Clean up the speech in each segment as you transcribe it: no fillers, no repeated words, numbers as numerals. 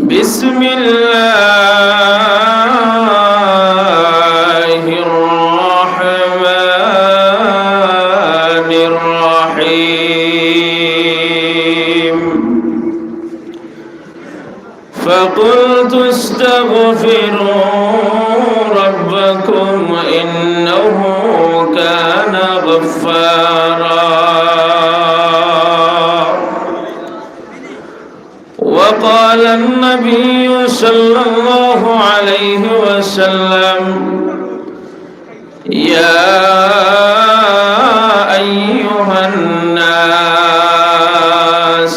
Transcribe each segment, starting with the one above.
বিসমিল্লাহির রহমানির রহিম ফাকুলতু ইস্তাগফিরু রাব্বাকুম ইন্নাহু কানা গাফফারা وقال النبي صلى الله عليه وسلم يا أيها الناس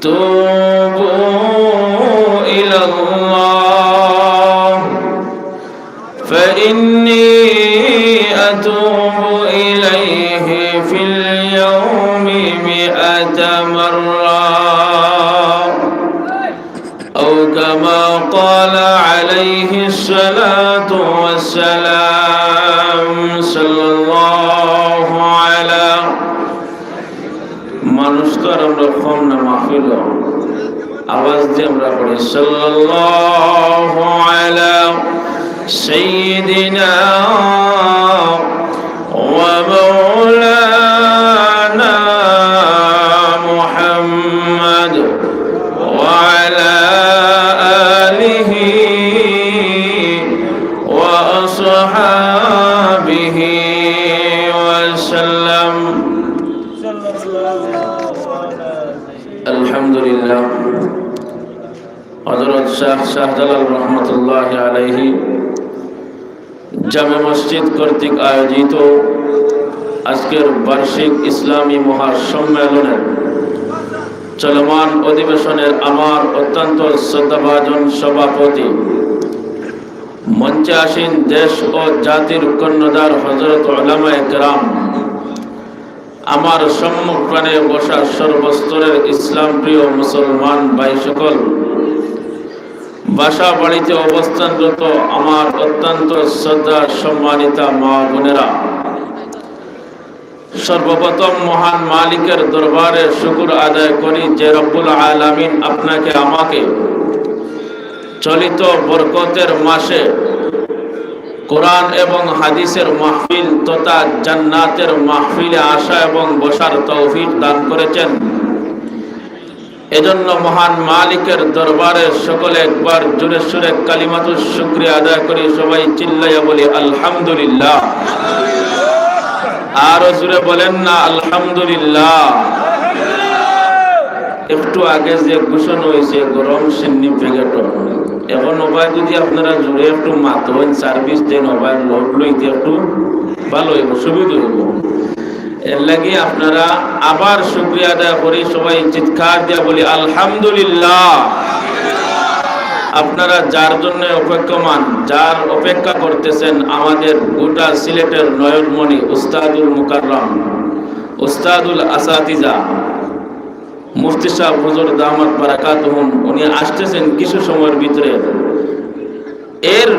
توبوا إلى الله فإني أتوب إليه في اليوم 100 مرة أو كما قال عليه الصلاة والسلام صلى الله على মানুষ তো আর আমরা কম না মাহফিল আওয়াজ দিয়ে আমরা পড়ি সাল্লাল্লাহু আলা সাইয়্যিদিনা ওয়া মাওলানা মুহাম্মদ ওয়া আলা وأصحابه وسلم الحمد لله হযরত শাহজালাল রহমাতুল্লাহ আলাইহি জামে মসজিদ কর্তৃক আয়োজিত আজকের বার্ষিক ইসলামী মহাসম্মেলনের চলমান অধিবেশনের আমার অত্যন্ত শ্রদ্ধাভাজন সভাপতি মঞ্চে আসীন দেশ ও জাতির কর্ণধার হযরত উলামায়ে কেরাম, আমার সম্মুখপানে বসা সর্বস্তরের ইসলাম প্রিয় মুসলমান ভাই সকল, বাসা বাড়িতে অবস্থানরত আমার অত্যন্ত শ্রদ্ধা সম্মানিতা মা বোনেরা, সর্বপ্রথম মহান মালিকের দরবারে শুকর আদায় করি যে রব্বুল আলামিন আপনাকে আমাকে চলিত বরকতের মাসে কোরআন এবং হাদিসের মাহফিল তথা জান্নাতের মাহফিলে আসা এবং বসার তৌফিক দান করেছেন। এজন্য মহান মালিকের দরবারে সকলে একবার জোরে সুরে কালিমাতুশ শুকরিয়া আদায় করি, সবাই চিল্লাইয়া বলি আলহামদুলিল্লাহ। আর জোরে বলেন না আলহামদুলিল্লাহ। একটু আগে যে ঘোষণা হয়েছে গরম সিন্নি প্যাকেট, এখন ওবায় যদি আপনারা জুড়ে একটু মাতবেন সার্ভিস দেন, ওবায় লোড লইতে একটু ভালো হইব, সুবিধা হইব। এর লাগি আপনারা আবার শুকরিয়া আদায় করি, সবাই চিৎকার দিয়া বলি আলহামদুলিল্লাহ। আপনারা যার জন্য অপেক্ষমান, যার অপেক্ষা করতেছেন, আমাদের গোটা সিলেটের নয়নমণি উস্তাদুল মুকাররম, উস্তাদুল আসাতিজা মুফতি সাহেব হুজুর দামাত বারাকাতুহুম, উনি আসতেছেন কিছু সময়ের ভিতরে। এর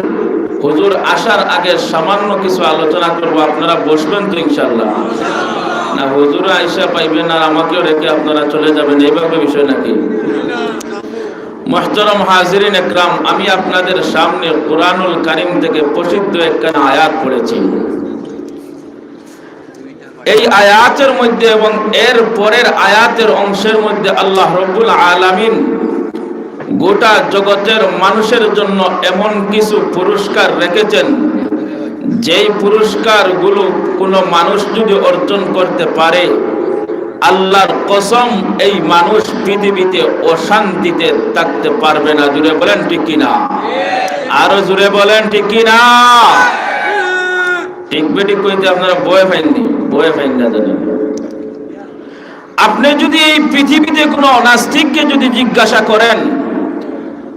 হুজুর আসার আগে সামান্য কিছু আলোচনা করব, আপনারা বসবেন তো ইনশাআল্লাহ? না হুজুর আয়েশা পাইবেন আর আমাকেও রেখে আপনারা চলে যাবেন, এইভাবে বিষয় নাকি? মুহতারাম হাজিরিন ইকরাম, আমি আপনাদের সামনে কুরআনুল কারীম থেকে প্রসিদ্ধ একখানা আয়াত পড়েছি। এই আয়াতের মধ্যে এবং এর পরের আয়াতের অংশের মধ্যে আল্লাহ রাব্বুল আলামিন গোটা জগতের মানুষের জন্য এমন কিছু পুরস্কার রেখেছেন, যেই পুরস্কারগুলো কোনো মানুষ যদি অর্জন করতে পারে, আল্লাহর কসম এই মানুষ পৃথিবীতে অশান্তিতে থাকতে পারবে না। জুড়ে বলেন ঠিক কিনা? আরো জুড়ে বলেন ঠিক কিনা? ঠিক বেটি কইতে আপনারা বয়ে পাইননি, বয়ে পাইন না জানেন। আপনি যদি এই পৃথিবীতে কোনো অনাস্তিককে যদি জিজ্ঞাসা করেন,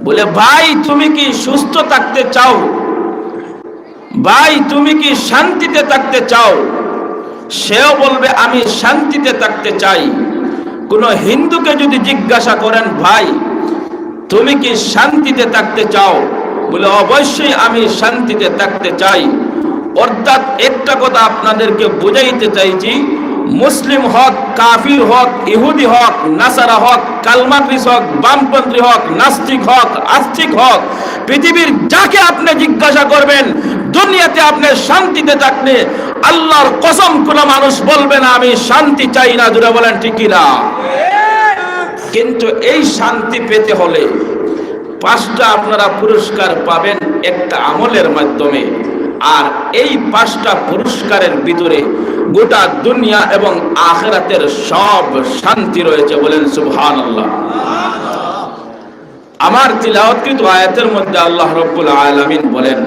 বলে ভাই তুমি কি সুস্থ থাকতে চাও, ভাই তুমি কি শান্তিতে থাকতে চাও, সেও বলবে আমি শান্তিতে থাকতে চাই। কোন হিন্দুকে যদি জিজ্ঞাসা করেন ভাই তুমি কি শান্তিতে থাকতে চাও, বলে অবশ্যই আমি শান্তিতে থাকতে চাই। অর্থাৎ একটা কথা আপনাদেরকে বুঝাইতে চাইছি, মুসলিম হক, কাফির হক, ইহুদি হক, নাসারা হক, কালমান্দ্রিস হক, বামপন্থী হক, নাস্তিক হক, আস্তিক হক, পৃথিবীর যাকে আপনি জিজ্ঞাসা করবেন, দুনিয়াতে আপনি শান্তিতে থাকলে আল্লাহর কসম কোন মানুষ বলবে না আমি শান্তি চাই না। জোরে বলেন ঠিক কি না? কিন্তু এই শান্তি পেতে হলে পাঁচটা আপনারা পুরস্কার পাবেন একটা আমলের মাধ্যমে। আর এই পাঁচটা পুরস্কারের ভিতরে গোটা দুনিয়া এবং আখিরাতের সব শান্তি রয়েছে। বলেন সুবহানাল্লাহ। আমার তিলাওয়াতকৃত আয়াতের মধ্যে আল্লাহ রাব্বুল আলামিন বলেন,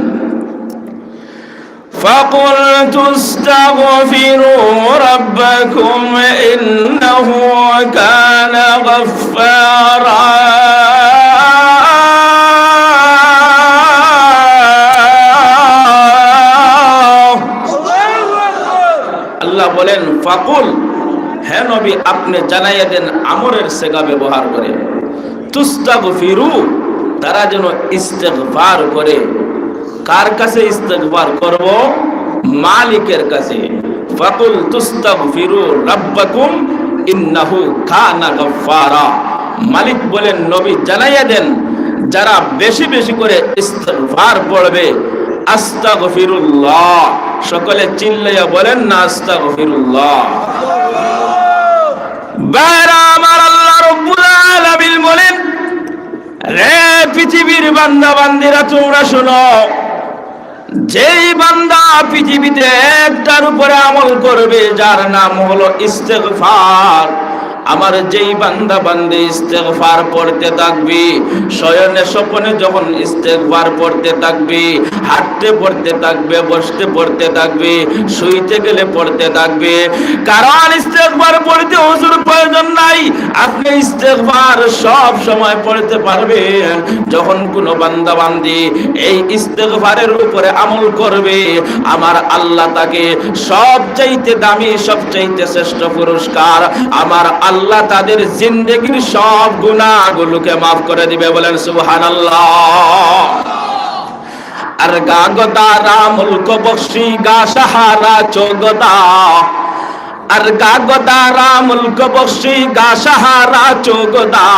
فَقُلْتُ اسْتَغْفِرُوا رَبَّكُمْ إِنَّهُ كَانَ غَفَّارًا আল্লাহ বলেন ফাকুল, হে নবী আপনি জানাইয়া দেন আমরের সেগা ব্যবহার করে, তুস্তাগফিরু, তারা যেন ইস্তেগফার করে। কার কাছে ইস্তেগফার করব? মালিকের কাছে। ফাকুল তুস্তাগফিরু রাব্বাকুম ইন্নাহু কানা গাফফারা। মালিক বলেন নবী জানাইয়া দেন যারা বেশি বেশি করে ইস্তেগফার পড়বে, আস্তাগফিরুল্লাহ, সকলে চিল্লাইয়া বলেন না আস্তাগফিরুল্লাহ। বাইরা আমার আল্লাহ রাব্বুল আলামিন বলেন, রে পৃথিবীর বান্দা বান্দিরা তোমরা শোনো, যেই বান্দা পৃথিবীতে একটার উপরে আমল করবে যার নাম হলো ইস্তেগফার, আমার যেই বান্দা বান্দি ইস্তেগফার পড়তে থাকবি, শয়নে স্বপনে যখন ইস্তেগফার পড়তে থাকবি, হাঁটতে পড়তে থাকবে, বসতে পড়তে থাকবে, শুইতে গেলে পড়তে থাকবে। কারণ ইস্তেগফার পড়তে হুজুর প্রয়োজন নাই, আপনি ইস্তেগফার সব সময় পড়তে পারবেন। যখন কোনো বান্দা বান্দি এই ইস্তেগফারের উপরে আমল করবে, আমার আল্লাহ তাকে সবচাইতে দামি, সবচাইতে শ্রেষ্ঠ পুরস্কার আমার আল্লাহ তাদের জিন্দেগির সব গুনাহগুলোকে মাফ করে দিবে। বলেন সুবহানাল্লাহ। আর গাগদারা মুলক বখশি গা সাহারা চোগদা, আর গাগদারা মুলক বখশি গা সাহারা চোগদা,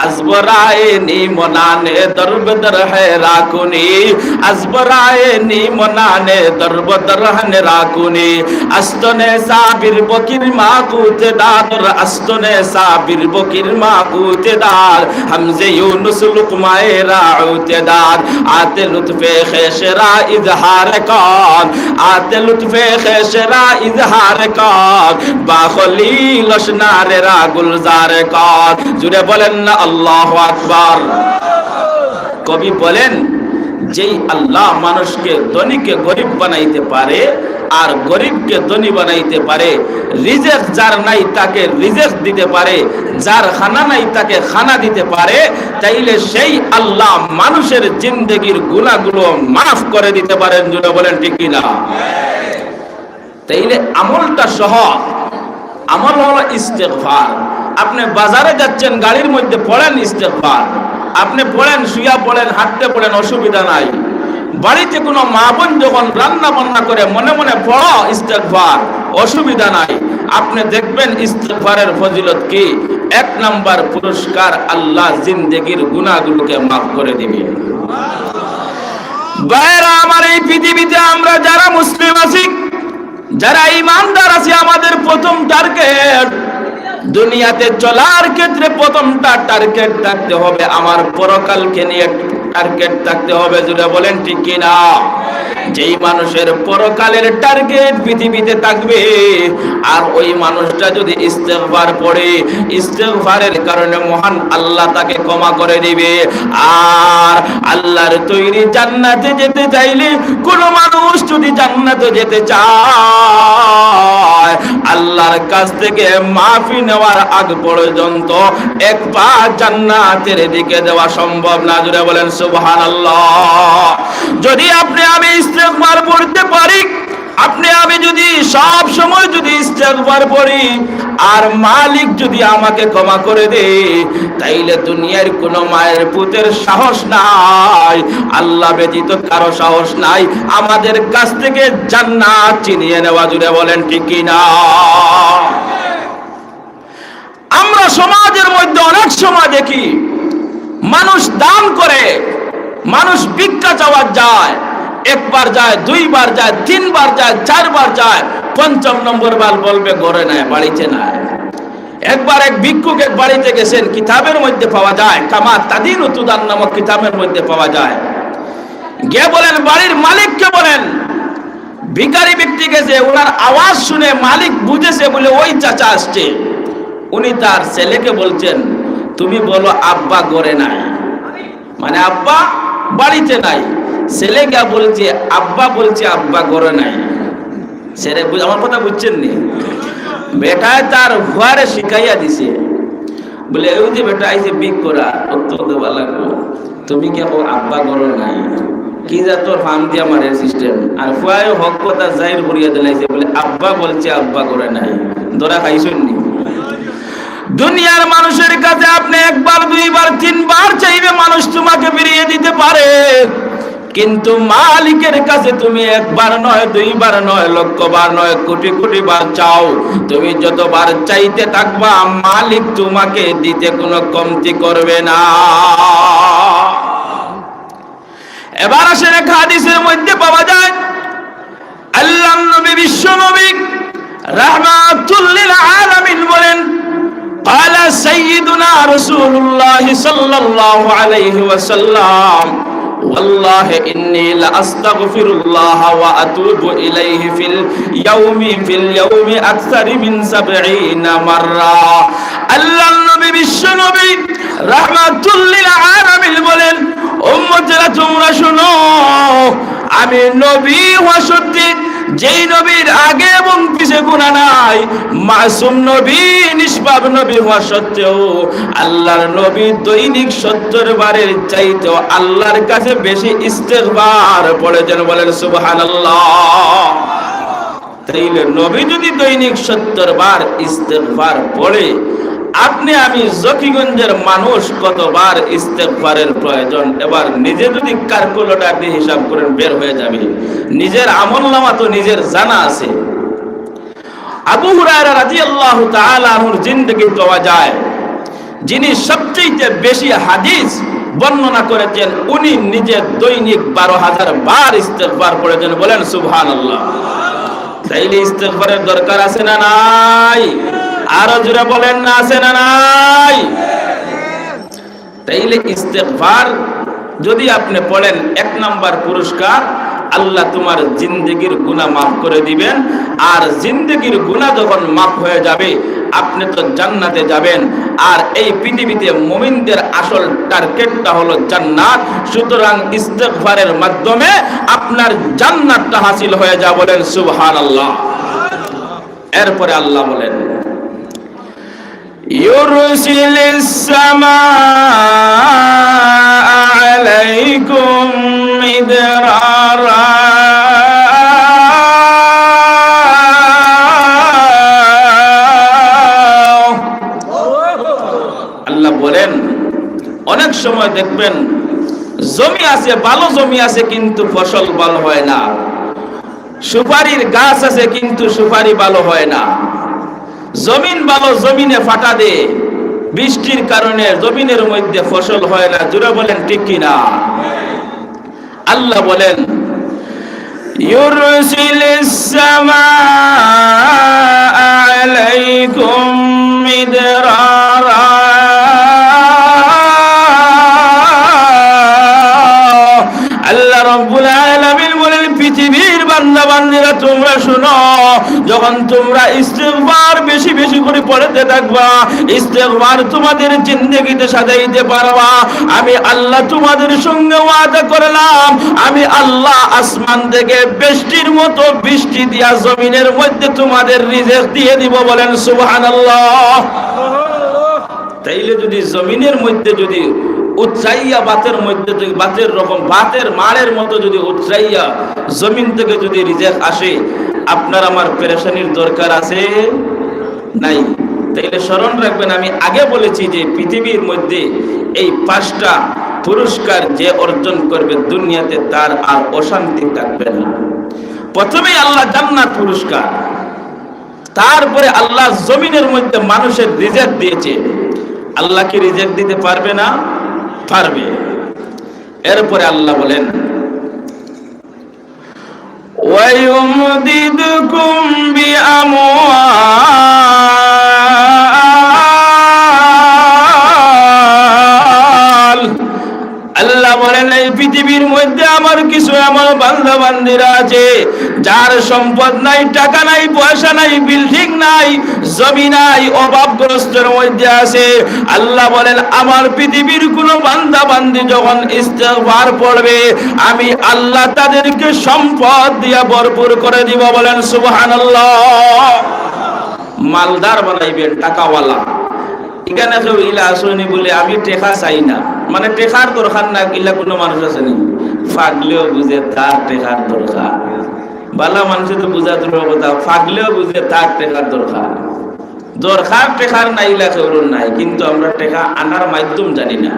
আজবরায়ে নি মনানে দরবদর হে রাকুনি, আজবরায়ে নি মনানে দরবদর হে রাকুনি, আস্তনে সাবির বকির মাকুতে দাদর, আস্তনে সাবির বকির মাকুতে দার, হামজে ইউনুস লুকমায়ে রাউতে দার, আতে লুতফে খেশরা ইজহার কান, আতে লুতফে খেশরা ইজহার কান, বা খলিল লশনারে রা গুলজার কান। জুড়ে বলেন না আল্লাহু আকবার। কবি বলেন, যেই আল্লাহ মানুষকে ধনীকে গরিব বানাইতে পারে আর গরিবকে ধনী বানাইতে পারে, রিজেক যার নাই তাকে রিজেক দিতে পারে, যার খানা নাই তাকে খানা দিতে পারে, তাইলে সেই আল্লাহ মানুষের জিন্দেগির গুনাহগুলো মাফ করে দিতে পারেন। জুড়ে বলেন ঠিক কি না? তাইলে আমলটা সহজ, আমল হলো ইস্তেগফার। আপনি বাজারে যাচ্ছেন, গাড়ির মধ্যে পড়েন ইস্তেগফার, আপনি পড়েন, শুয়া পড়েন, হাঁটতে পড়েন, অসুবিধা নাই। বাড়িতে কোনো মা বোন যখন রান্না বান্না করে মনে মনে পড়ো ইস্তেগফার, অসুবিধা নাই। আপনি দেখবেন ইস্তেগফারের ফজিলত কি। এক নাম্বার পুরস্কার, আল্লাহ জিন্দেগির গুনাহগুলোকে মাফ করে দিবে। বাইরা আমার, এই পৃথিবীতে আমরা যারা মুসলিম আছি, যারা ইমানদার আছি, আমাদের প্রথম টার্গেট দুনিয়াতে চলার ক্ষেত্রে প্রথমটা টার্গেট থাকতে হবে আমার পরকালকে নিয়ে টার্গেট থাকতে হবে। যেটা বলেন ঠিক কিনা? যেই মানুষের পরকালের টার্গেট পৃথিবীতে থাকবে, আর ওই মানুষটা যদি ইস্তেগফার পড়ে, ইস্তেগফারের কারণে মহান আল্লাহ তাকে ক্ষমা করে দিবে। আর আল্লাহর তৈরি জান্নাতে যেতে চাইলে, কোন মানুষ যদি জান্নাতে যেতে চায়, আল্লাহর কাছ থেকে মাফি নেওয়ার আগ পর্যন্ত এক পা জান্নাতের দিকে দেওয়া সম্ভব না। জুড়ে বলেন সুবহানাল্লাহ। যদি আপনি আমি ইস্তেগফার পড়তে পারি, আপনি আমি যদি সব সময় যদি ইস্তেগফার পড়ি আর মালিক যদি আমাকে ক্ষমা করে দেয়, তাইলে দুনিয়ার কোনো মায়ের পুতের সাহস নাই, আল্লাহ ব্যতীত কারো সাহস নাই আমাদের কাছ থেকে জান্নাত ছিনিয়ে নেওয়া। জুড়ে বলেন ঠিক কি না? আমরা সমাজের মধ্যে অনেক সময় দেখি মানুষ দান করে, মানুষ ভিক্ষা চাওয়া যায়, একবার যায়, দুইবার যায়, তিনবার যায়, চারবার যায়, পঞ্চম নম্বর বার বলবে ঘরে নাই, বাড়িতে নাই। একবার এক ভিক্ষুক এক বাড়িতে গেছেন, কিতাবের মধ্যে পাওয়া যায়, কামা তাদিন তুদান নামক কিতাবের মধ্যে পাওয়া যায়। গিয়ে বলেন, বাড়ির মালিককে বলেন, ভিখারি ব্যক্তি গেছে, ওনার আওয়াজ শুনে মালিক বুঝেছে বলে ওই চাচা আসছে। উনি তার ছেলেকে বলছেন, তুমি বলো আব্বা ঘরে নাই, মানে আব্বা বাড়িতে নাই। ছেলে গিয়া বলছে, আব্বা বলছে আব্বা ঘরে নাই। ছেলে আমার কথা বুঝছেন নি? বেটায় তার ভুয়ারে শিখাইয়া দিছে, বলে ওই যে বেটা আইছে বিক করা অত্যন্ত ভালো লাগলো, তুমি কি আব্বা ঘরে নাই, কি যা তোর ফার্ম দিয়া মারের সিস্টেম। আর ফুয়ায় হক কথা জাহির করিয়া দিলাইছে, বলে আব্বা বলছে আব্বা ঘরে নাই। ধরা খাইছেন নি? দুনিয়ার মানুষের কাছে আপনি একবার, দুইবার, তিনবার চাইবে, মানুষ তোমাকে ফিরিয়ে দিতে পারে, কিন্তু মালিকের কাছে তুমি একবার নয়, দুইবার নয়, লক্ষবার নয়, কোটি কোটি বার চাও, তুমি যতবার চাইতে থাকবা মালিক তোমাকে দিতে কোনো কমতি করবে না। এবার আসেন এক হাদিসের মধ্যে পাওয়া যায়, আল্লাহর নবী, বিশ্ব নবী রাহমাতুল লিল আলামিন বলেন, قال سيدنا رسول الله صلى الله عليه وسلم والله إني لأستغفر الله وأتوب إليه في اليوم أكثر من 70 مرة। আল্লাহ নবী, বিশ্ব নবী রাহমাতুল লিল আলামিন বলেন, উম্মতেরা তোমরা শুনো, আমি নবী হওয়া সত্ত্বে, যেই নবীর আগে এবং পিছে গুনাহ নাই, মাসুম নবী, নিষ্পাপ নবী হওয়া সত্ত্বেও আল্লাহর নবী দৈনিক 70 বারের চাইতেও আল্লাহর কাছে বেশি ইস্তেগফার পড়েছেন। বলেন সুবহানাল্লাহ। তাইলে নবী যদি দৈনিক 70 বার ইস্তেগফার পড়ে, আপনি আমি জকিগঞ্জের মানুষ কতবার ইস্তেগফারের প্রয়োজন? এবার নিজে যদি ক্যালকুলেটর দিয়ে হিসাব করেন, বের হয়ে যাবে। নিজের আমলনামা তো নিজের জানা আছে। আবু হুরায়রা রাদিয়াল্লাহু তাআলা আনহুর জিন্দেগি পাওয়া যায়, যিনি সবচেয়ে বেশি হাদিস বর্ণনা করেছেন, উনি নিজে দৈনিক 12,000 বার ইস্তেগফার করেছেন। বলেন সুবহানাল্লাহ। তাইলে ইস্তেগফারের দরকার আছে না নাই? আরো জোরে বলেন না, আছে না নাই? তাইলে ইস্তেগফার যদি আপনি পড়েন, 1 নাম্বার পুরস্কার, আল্লাহ তোমার জিন্দেগির গুনাহ মাফ করে দিবেন। আর জিন্দেগির গুনাহ যখন মাফ হয়ে যাবে, আপনি তো জান্নাতে যাবেন। আর এই পৃথিবীতে মুমিনদের আসল টার্গেটটা হলো জান্নাত। সুতরাং ইস্তেগফারের মাধ্যমে আপনার জান্নাতটা হাসিল হয়ে যাবে। বলেন সুবহানাল্লাহ। এরপরে আল্লাহ বলেন, ইউরসিলিস সামাআ আলাইকুম মিদরারা, আল্লাহ বলেন অনেক সময় দেখবেন জমি আছে, ভালো জমি আছে, কিন্তু ফসল ভালো হয় না। সুপারির গাছ আছে, কিন্তু সুপারি ভালো হয় না। জমিন ভালো, জমিনে ফাটা দে, বৃষ্টির কারণে জমিনের মধ্যে ফসল হয় না। জোরে বলেন ঠিক কিনা? আল্লাহ বলেন, ইউরসিলিস সামাআ আলাইকুম মিদরারা, আল্লাহ রাব্বুল আলামিন বলেন, পৃথিবীর বান্দা বান্দীরা তোমরা শুনো, যখন তোমরা ইস্তেগফার বেশি বেশি করে পড়তে থাকবা, ইস্তেগফার তোমাদের জিন্দেগিতে সাজাইতে পারবা, আমি আল্লাহ তোমাদের সঙ্গে ওয়াদা করলাম, আমি আল্লাহ আসমান থেকে বৃষ্টির মতো বৃষ্টি দিয়া জমিনের মধ্যে তোমাদের রিজিক দিয়ে দিব। বলেন সুবহানাল্লাহ। তাইলে যদি জমিনের মধ্যে যদি উৎসাইয়া বাতের মধ্যে থেকে বাতের রকম বাতের মাড়ের মতো যদি উৎসাইয়া জমিন থেকে যদি রিজেক আসে, আপনার আমার পেরেশানির দরকার আছে নাই? তাইলে স্মরণ রাখবেন, আমি আগে বলেছি যে পৃথিবীর মধ্যে এই 5টা পুরস্কার যে অর্জন করবে দুনিয়াতে তার আর অশান্তি থাকবে না। প্রথমেই আল্লাহ জান্নাত পুরস্কার, তারপরে আল্লাহ জমিনের মধ্যে মানুষের রিজেক দিয়েছে। আল্লাহ কি রিজেক দিতে পারবে না? পারবে। এরপরে আল্লাহ বলেন ওয়ায়ুমদিদুকুম বিআমওয়াল। আল্লাহ বলেন এই পৃথিবীর মধ্যে আমার কিছু এমন বান্দা বান্দিরা আছে যার সম্পদ নাই, টাকা নাই, পয়সা নাই, বিল্ডিং নাই, জমি নাই, অভাবগ্রস্তের মধ্যে আছে। আল্লাহ বলেন আমার পৃথিবীর কোন বান্দা বান্দি যখন ইস্তেগফার পড়বে আমি আল্লাহ তাদেরকে সম্পদ দিয়া ভরপুর করে দিব। বলেন সুবহানাল্লাহ। মালদার বানাইবেন, টাকাওয়ালা। এখানে কেউ ইলা আসনি বলে আমি টেকা চাই না, মানে টেকার দরকার না, ইলা কোনো মানুষ আছে নি? ফাগলেও বুঝে তার টেকার দরকার। বালা মানুষ তো বুঝা দূরের কথা, ফাগলেও বুঝে তার টেকার দরকার। দরকার টেকার নাই, ইলা কেউ নাই, কিন্তু আমরা টেকা আনার মাধ্যম জানি না।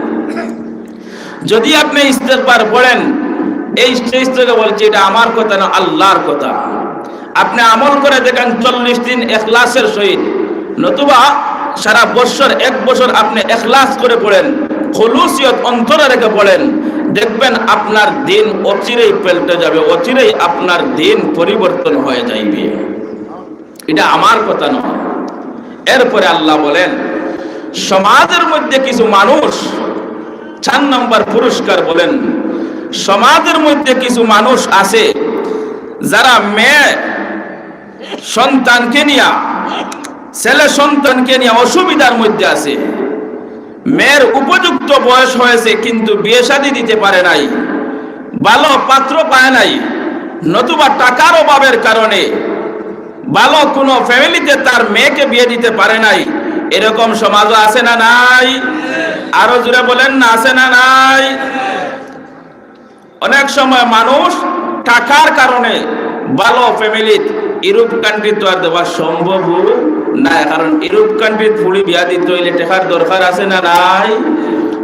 যদি আপনি ইস্তেগফার পড়েন, এই স্টেজ থেকে বলছি এটা আমার কথা না, আল্লাহর কথা। আপনি আমল করে দেখেন 40 দিন ইখলাসের সহিত, নতুবা সারা বছর 1 বছর আপনি ইখলাস করে পড়েন, খুলুসিয়ত অন্তরে রেখে পড়েন, দেখবেন আপনার দিন অচিরেই পাল্টে যাবে, অচিরেই আপনার দিন পরিবর্তন হয়ে যাবে। এটা আমার কথা নয়। এরপরে আল্লাহ বলেন সমাজের মধ্যে কিছু মানুষ, 4 নম্বর পুরস্কার বলেন, সমাজের মধ্যে কিছু মানুষ আছে যারা মেয়ে সন্তানকে নিয়ে, ছেলে সন্তানকে নিয়ে অসুবিধার মধ্যে আছে। মেয়ের উপযুক্ত বয়স হয়েছে কিন্তু বিয়ে শাদী দিতে পারে নাই, ভালো পাত্র পায় নাই, নতুবা টাকার অভাবের কারণে ভালো কোনো ফ্যামিলিতে তার মেয়েকে বিয়ে দিতে পারে নাই। এরকম সমাজও আছে না নাই? আরো জোরে বলেন না, আছে না নাই? অনেক সময় মানুষ টাকার কারণে ভালো ফ্যামিলি, ইউরোপ কান্ট্রি তো আর দেওয়া সম্ভব না, কারণ ইউরোপ কান্ট্রির ফুড়ি বিয়া দিতে হইলে টাকার দরকার আছে না নাই?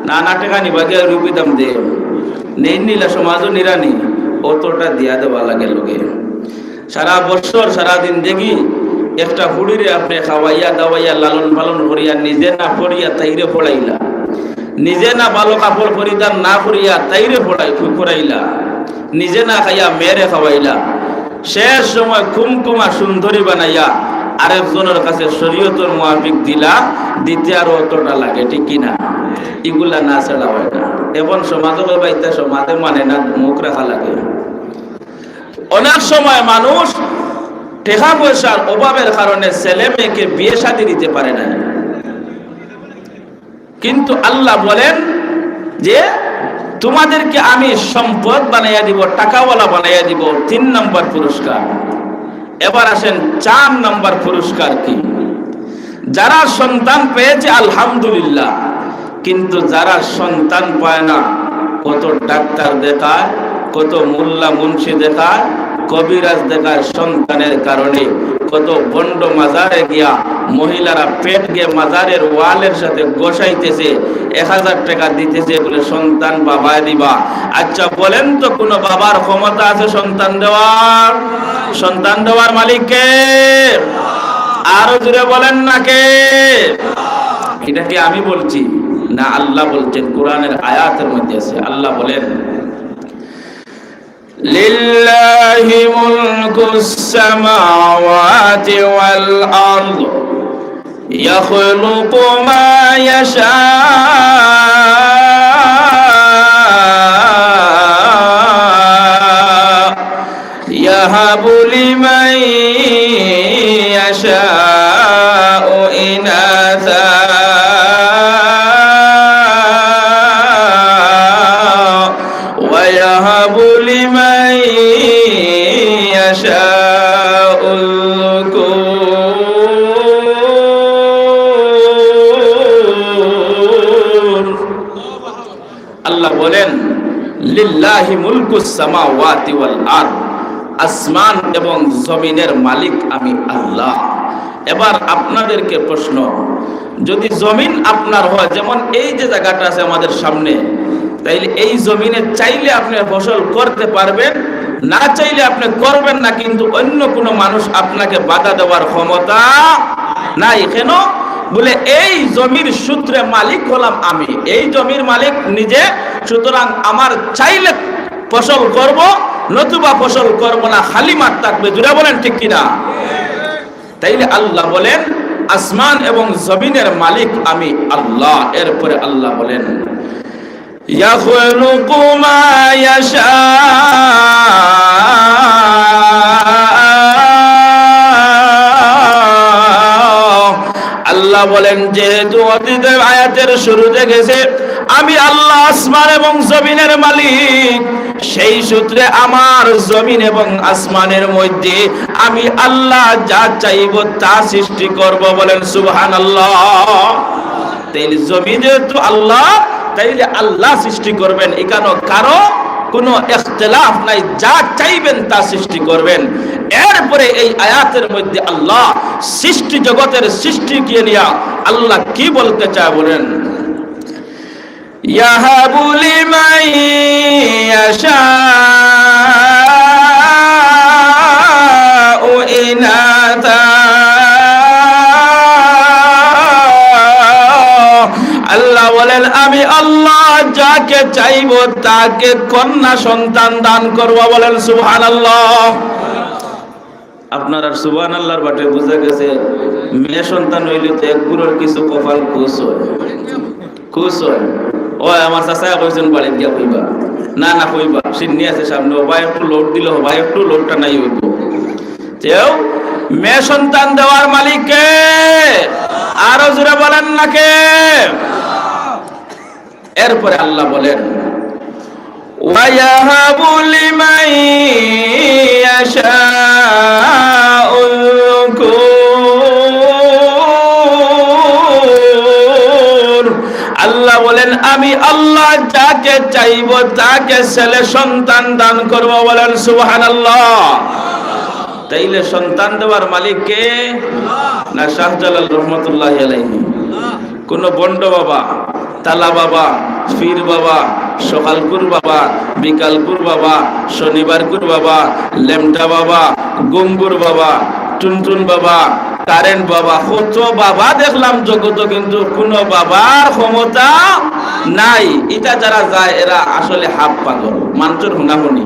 না না, টাকা নিবা গিয়ে রুপি দাম দে নেই, নিলা সমাজও নিরানি, অতটা দিয়া দেওয়া লাগে লোকে। সারা বছর সারাদিন দেখি একটা ফুড়িরে আপনি খাওয়াইয়া দাওয়াইয়া লালন পালন করিয়া নিজে না পড়িয়া তাইরে পড়াইলা, নিজে না ভালো কাপড় পরিধান না করিয়া তাইরে পড়াইলা, নিজে না খাইয়া মেরে খাওয়াইলা, শেষ সময় কুমকুমা সুন্দরী বানাইয়া আরেকজনের কাছে শরীয়তের মুআফিক দিলা, দিতে আরো অতটা লাগে, ঠিক কিনা? এগুলা না ছাড়া হয় না। এখন সমাজে বাইতে সমাজে মানে না, মুখ রাখা লাগে। অনেক সময় মানুষ টাকা পয়সার অভাবের কারণে ছেলে মেয়েকে বিয়ে শাদী দিতে পারে না, কিন্তু আল্লাহ বলেন যে তোমাদেরকে আমি সম্পদ বানাইয়া দিব, টাকাওয়ালা বানাইয়া দিব। 3 নম্বর পুরস্কার। এবার আসেন 4 নম্বর পুরস্কার কি? যারা সন্তান পেয়েছে আলহামদুলিল্লাহ, কিন্তু যারা সন্তান পায় না, কত ডাক্তার দেখায়, কত মোল্লা মুন্সি দেখায়, কবিরাজ দেখায় সন্তানের কারণে, কত বন্ড মাজারে গিয়া মহিলারা পেট গিয়ে মাজারের ওয়ালের সাথে গোসাইতেছে, 1000 টাকা দিতেছে বলে সন্তান বাবায় দিবা। আচ্ছা বলেন তো, কোন বাবার ক্ষমতা আছে সন্তান দেওয়ার? সন্তান দেওয়ার মালিক কে? আরো জোরে বলেন না কে? এটা কি আমি বলছি না আল্লাহ বলছেন? কোরআনের আয়াতের মধ্যে আছে, আল্লাহ বলেন লিল্লাহি মুলকুস সামাওয়াতি ওয়াল আরদ ইয়াখলুকু মা ইয়াশা ইয়াহাবু লিমান ইয়াশাউ ইনাসা ওয়া ইয়াহাবু লিমান ইয়াশাউ যুকুর। আল্লাহ বলেন লিল্লাহি মুলকুস সামাওয়াতি ওয়াল আরদ, আসমান এবং জমিনের মালিক আমি আল্লাহ। এবার আপনাদেরকে প্রশ্ন, যদি জমিন আপনার হয়, যেমন এই যে জায়গাটা আছে আমাদের সামনে, তাইলে এই জমিনে চাইলে আপনি ফসল করতে পারবেন, না চাইলে আপনি করবেন না, কিন্তু অন্য কোনো মানুষ আপনাকে বাধা দেওয়ার ক্ষমতা নাই। কেন? বলে এই জমির সূত্রে মালিক হলাম আমি, এই জমির মালিক নিজে, সুতরাং আমার চাইলে ফসল করব, নতুবা ফসল করব না, খালি মাঠ থাকবে। জুড়ে বলেন ঠিক কিনা? তাইলে আল্লাহ বলেন আসমান এবং জমিনের মালিক আমি আল্লাহ। এরপরে আল্লাহ বলেন ইয়াখলুকু মা ইয়াশা, আল্লাহ বলেন যেহেতু অতীতের আয়াতের শুরুতে গেছে আমি আল্লাহ আসমান এবং জমিনের মালিক, সেই সূত্রে আমার জমিন এবং আসমানের মধ্যে আমি আল্লাহ যা চাইব তা সৃষ্টি করব। বলেন সুবহানাল্লাহ। তাইলে জমিন যেহেতু আল্লাহ, তাইলে আল্লাহ সৃষ্টি করবেন, এখানে কারো কোনো ইখতিলাফ নাই, যা চাইবেন তা সৃষ্টি করবেন। এরপরে এই আয়াতের মধ্যে আল্লাহ সৃষ্টি জগতের সৃষ্টিকে নিয়ে আল্লাহ কি বলতে চায় বলেন, ইয়াহাবু লিমান ইয়াশাউ ইনাতা, আল্লাহ বলেন আমি আল্লাহ যাকে চাইব তাকে কন্যা সন্তান দান করব। বলেন সুবহানাল্লাহ। আপনার আর সুবহানাল্লাহর বাটে বুঝা গেছে মেয়ে সন্তান হইলে তো এক গুরুর কিছু কপাল খুশ হয়, খুশ হয়। ও আমার চাচা কইছেন বাড়ি গিয়া কইবা, না না কইবা, সিন্নি আছে সামনে, ভাই একটু লোড দিল, ভাই একটু লোডটা নাই হইব। তেও মেয়ে সন্তান দেওয়ার মালিক কে? আরো জোরে বলেন না কে? এরপরে আল্লাহ বলেন ওয়ায়াহাবু লিমান ইয়াশাউ যুকুর, আল্লাহ বলেন আমি আল্লাহ যাকে চাইব তাকে ছেলে সন্তান দান করব। বলেন সুবহানাল্লাহ। তাইলে সন্তান দেওয়ার মালিক কে? না শাহজালাল রহমতুল্লাহি আলাইহি, কোন বন্ড বাবা, তালা বাবা, ফির বাবা, সকালকুর বাবা, বিকালকুর বাবা, শনিবারকুর বাবা, লেমটা বাবা, গঙ্গুর বাবা, টুনটুন বাবা, কারেন্ট বাবা, কত বাবা দেখলাম জগত, কিন্তু কোন বাবার ক্ষমতা নাই। এটা যারা যায় এরা আসলে হাফ পাগল, মানুষের হুনাহুনি,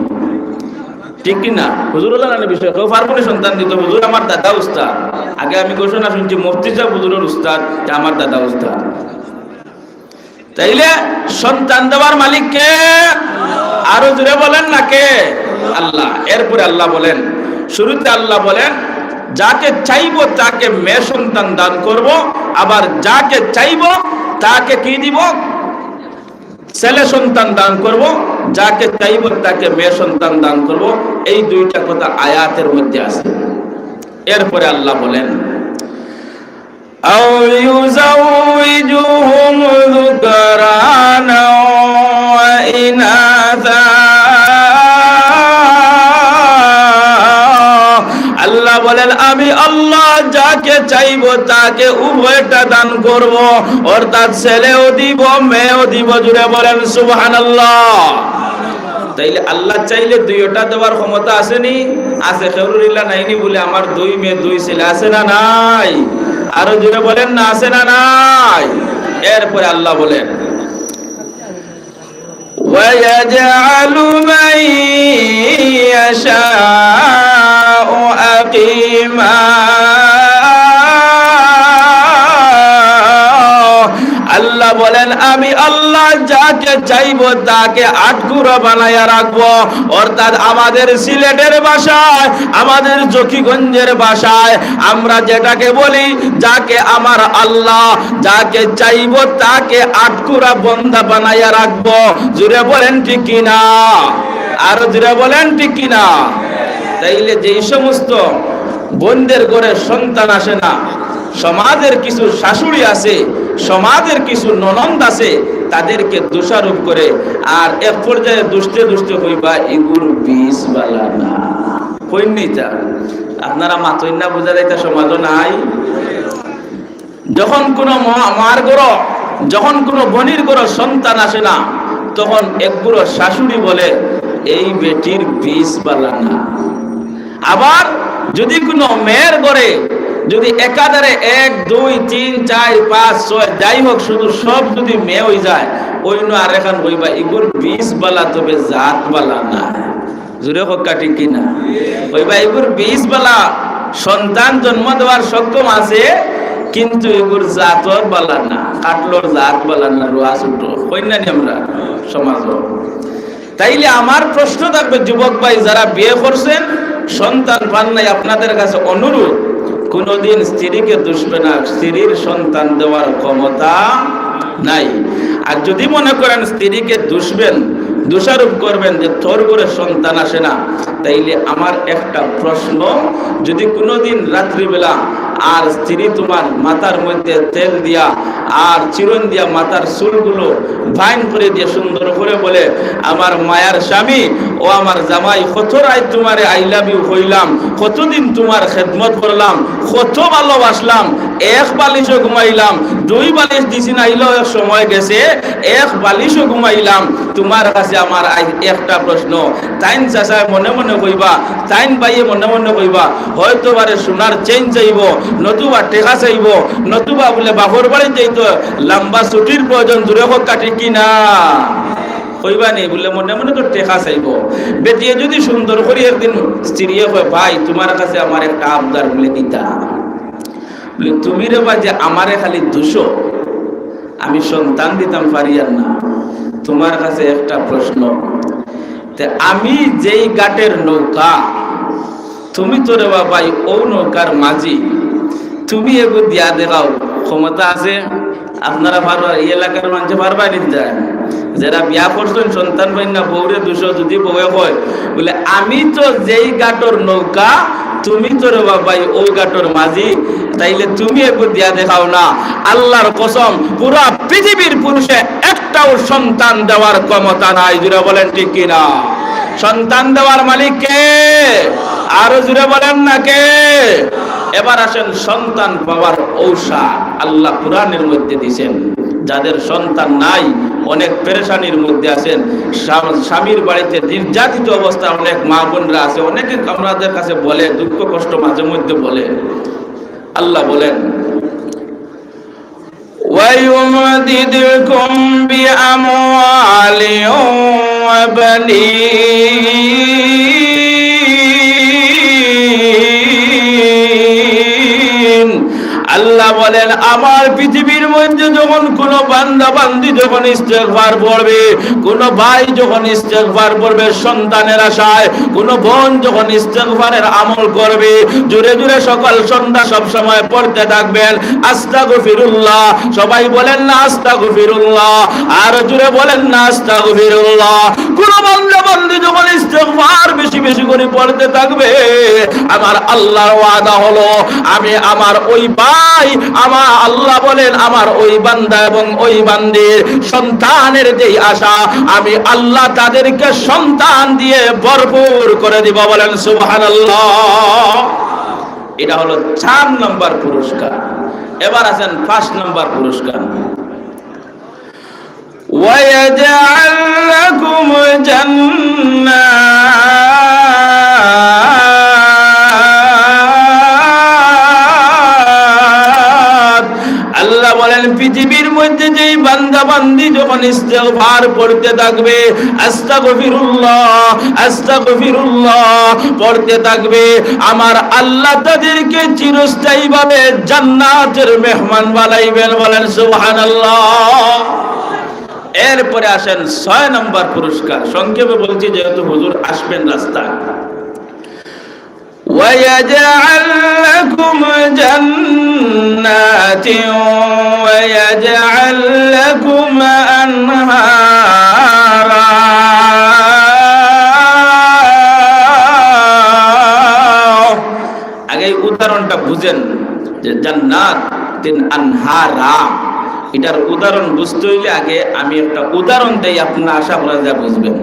ঠিক কিনা? হুজুরুল্লাহ বিষয় কেউ পারবো না সন্তান দিত, হুজুর আমার দাদা উস্তাদ। আগে আমি ঘোষণা শুনছি মুফতি সাহেব হুজুরের উস্তাদ, আমার দাদা উস্তাদ। তাইলে সন্তান দেওয়ার মালিক কে? আরো জোরে বলেন না কে? আল্লাহ। এরপরে আল্লাহ বলেন, শুরুতে আল্লাহ বলেন যাকে চাইব তাকে মেয়ে সন্তান দান করব, আবার যাকে চাইব তাকে কি দিব? ছেলে সন্তান দান করব, যাকে চাইব তাকে মেয়ে সন্তান দান করব। এই দুইটা কথা আয়াতের মধ্যে আছে। এরপরে আল্লাহ বলেন আও ইউযাউইজুহুম যুকরানা ওয়া ইনাসা, আল্লাহ বলেন আমি আল্লাহ যাকে চাইব তাকে উভয়টা দান করব, অর্থাৎ ছেলেও দিব মেয়েও দিব। জুড়ে বলেন সুবহানাল্লাহ। তাইলে আল্লাহ চাইলে দুইটা দেওয়ার ক্ষমতা আসেনি? আছে। খেরুরিল্লাহ নাইনি বলে আমার দুই মেয়ে দুই ছেলে আছে না নাই? আরো জুড়ে বলেন না আছে না নাই? এরপরে আল্লাহ বলেন ওয়ায়াজআলু মান ইয়াশাউ আকিমা, আল্লাহ বলেন আমি আল্লাহ যাকে চাইব তাকে আটকুরা বানায়া রাখবো। অর্থাৎ আমাদের সিলেটের ভাষায়, আমাদের জকিগঞ্জের ভাষায় আমরা যেটাকে বলি, যাকে আমার আল্লাহ যাকে চাইব তাকে আটকুরা বন্ধা বানায়া রাখবো। জুড়ে বলেন ঠিক কিনা? আরো জুড়ে বলেন ঠিক কিনা? তাইলে যেই সমস্ত বোনদের ঘরে সন্তান আসে না, সমাজের কিছু শাশুড়ি আছে, সমাজের কিছু ননদ আছে, তাদেরকে দোষারোপ করে আর এক পর্যায়ে দুষ্টে দুষ্টে হইবা এগুলো বিষ বালা না হইনি তা আপনারা মাতই না বোঝা যাইতে সমাজ নাই। যখন কোনো মার গড় যখন কোনো বনির গড় সন্তান আসে না তখন এক বুড়ো শাশুড়ি বলে এই বেটির বিষ বালা না। আবার যদি কোনো মেয়ের গড়ে যদি একাধারে 1 2 3 4 5 6 যাই হোক শুধু সব যদি মেয়ে হয়ে যায় অন্য আর এখন হইবা এগুর বিষ বালা তবে জাত বালা না। জুড়ে হোক কাটি কিনা হইবা এগুর বিষ বালা সন্তান জন্ম দেওয়ার সক্ষম আছে কিন্তু এগুর জাতর বালা না কাটলোর জাত বালা না রোয়া ছোট কইনানি আমরা সমাজ। তাইলে আমার প্রশ্ন থাকবে যুবক ভাই যারা বিয়ে করছেন সন্তান পান নাই আপনাদের কাছে অনুরোধ কোনদিন স্ত্রীকে দুষবে না, স্ত্রীর সন্তান দেওয়ার ক্ষমতা নাই। আর যদি মনে করেন স্ত্রীকে দুষবেন দোষারোপ করবেন যে তোর করে সন্তান আসে না তাইলে আমার একটা প্রশ্ন যদি কোনোদিন রাত্রিবেলা আর স্ত্রী তোমার মাথার মধ্যে তেল দিয়া আর চিরন দিয়া মাথার চুলগুলো বাইন করে দিয়ে সুন্দর করে বলে আমার মায়ার স্বামী ও আমার জামাই কত রায় তোমারে আই লাভ ইউ হইলাম কতদিন তোমার খেদমত করলাম কত ভালোবাসলাম 1 বালিশও ঘুমাইলাম 2 বালিশ দিছি না আইলো এক সময় গেছে 1 বালিশও ঘুমাইলাম তোমার কাছে আমার একটা প্রশ্ন তাইন চাচা মনে মনে কইবা তাইন বাইয়ে মনে মনে কইবা হয়তো বারে সোনার চেইন চাইব নতুবা টেকা চাইব নতুবা বলে বাপর বাড়ি যাইতো লম্বা ছুটির প্রয়োজন দূরে হোক কাটি কিনা কইবা নেই বলে মনে মনে তো টেকা চাইব। বেটিয়ে যদি সুন্দর করে একদিন স্ত্রী হয় ভাই তোমার কাছে আমার একটা আবদার বলে দিতা বলে তুমি রে বা যে আমারে খালি দুশো আমি সন্তান দিতাম পারি আর না তোমার কাছে একটা প্রশ্ন আমি যেই ঘাটের নৌকা তুমি তো রে বাবাই ও নৌকার মাঝি তুমি এগো দিয়া দেখাও ক্ষমতা আছে আপনারা পারবা এই এলাকার মানুষ পারবা নিতে যায় যারা বিয়া করছেন সন্তান পাই না বউরে দুশো যদি বউয়ে হয় বলে আমি তো যেই ঘাটর নৌকা তুমি তো রে বাবাই ও ঘাটর মাঝি তাইলে তুমি এগো দিয়া দেখাও না। আল্লাহর কসম পুরা পৃথিবীর পুরুষে একটাও সন্তান দেওয়ার ক্ষমতা নাই জুড়ে বলেন ঠিক কিনা। সন্তান দেওয়ার মালিক কে আরো জুড়ে বলেন না কে। এবার আসেন সন্তান পাওয়ার ঔষধ আল্লাহ কুরআনের মধ্যে দিয়েছেন। যাদের সন্তান নাই অনেক পেরেশানির মধ্যে আছেন স্বামীর বাড়িতে নির্যাতিত অবস্থা অনেক মা বোনরা আছে অনেকে আমাদের কাছে বলে দুঃখ কষ্ট মাঝে মধ্যে বলে আল্লাহ বলেন وَيُمْدِدْكُمْ بِأَمْوَالٍ وَبَنِينَ আল্লাহ বলেন আমার পৃথিবীর মধ্যে যখন কোন বান্দা বান্দি যখন ইস্তেগফার পড়বে কোন ভাই যখন ইস্তেগফার পড়বে সন্তানের আশায় কোন বোন যখন ইস্তেগফারের আমল করবে জোরে জোরে সকাল সন্ধ্যা সব সময় পড়তে থাকবেন আস্তাগফিরুল্লাহ সবাই বলেন না আস্তাগফিরুল্লাহ আর জোরে বলেন না আস্তাগফিরুল্লাহ। কোন বান্দা বান্দি যখন ইস্তেগফার বেশি বেশি করে পড়তে থাকবে আমার আল্লাহর ওয়াদা হলো আমি আমার ওই আমার আল্লাহ বলেন আমার ওই বান্দা এবং ওই বান্দির সন্তানের যেই আশা আমি আল্লাহ তাদেরকে সন্তান দিয়ে ভরপুর করে দিব বলেন সুবহানাল্লাহ। এটা হলো 4 নম্বর পুরস্কার। এবার আছেন 5 নম্বর পুরস্কার ওয়ায়াজআল লাকুম জান্নাত। আল্লাহ বলেন পৃথিবীর মধ্যে যেই বান্দা বান্দি যখন ইস্তেগফার পড়তে থাকবে আস্তাগফিরুল্লাহ আস্তাগফিরুল্লাহ পড়তে থাকবে আমার আল্লাহ তাদেরকে চিরস্থায়ীভাবে জান্নাতের মেহমান বানাইবেন বলেন সুবহানাল্লাহ। এরপরে আসেন 6 নম্বর পুরস্কার সংক্ষেপে বলছি যেহেতু হুজুর আসবেন রাস্তায় وَيَجْعَلْ لَكُمْ جَنَّاتٍ وَيَجْعَلْ لَكُمْ أَنْهَارًا। আগে উদাহরণটা বুঝেন যে জান্নাত তিন আনহারা এটার উদাহরণ বুঝতে হইলে আগে আমি একটা উদাহরণ দেই, আপনারা আশা করা যায় বুঝবেন।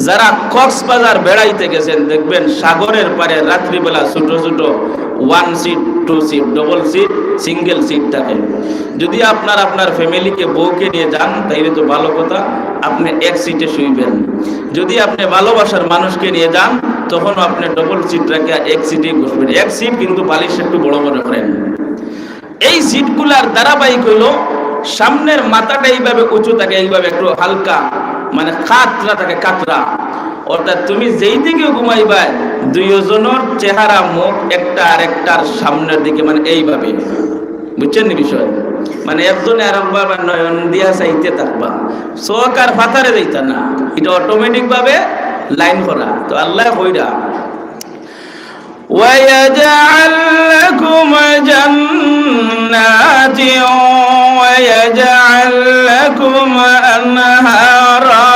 যারা কক্সবাজার বেড়াইতে গেছেন দেখবেন সাগরের পারে রাত্রিবেলা ছোট ছোট 1 seat 2 seat double seat single seat থাকে। যদি আপনার ফ্যামিলিকে বউকে নিয়ে যান তাইলে তো ভালো কথা, আপনি এক সিটে শুইবেন। যদি আপনি ভালোবাসার মানুষকে নিয়ে যান তখন আপনি ডবল সিট রেখে এক সিটেই বসবেন। এক সিট কিন্তু বালিশ একটু বড় মনে করেন। এই সিটগুলার ধারাবাহিক হইল সামনের মাথাটা এইভাবে উঁচু থাকে, এইভাবে একটু হালকা মানে কাতরা থাকে, কাতরা। অর্থাৎ তুমি যেই দিকে ঘুমাইবা দুইজনের চেহারা মুখ একটা আরেকটার সামনের দিকে, মানে এইভাবে, বুঝছেন নি বিষয়? মানে একজনে আর একবার নয়ন দিয়া চাইতে থাকবা, চোখ আর ফাতারে যাইতা না, এটা অটোমেটিক ভাবে লাইন করা। তো আল্লাহ কইরা وَيَجْعَلْ لَكُمْ جَنَّاتٍ وَيَجْعَلْ لَكُمْ أَنْهَارًا।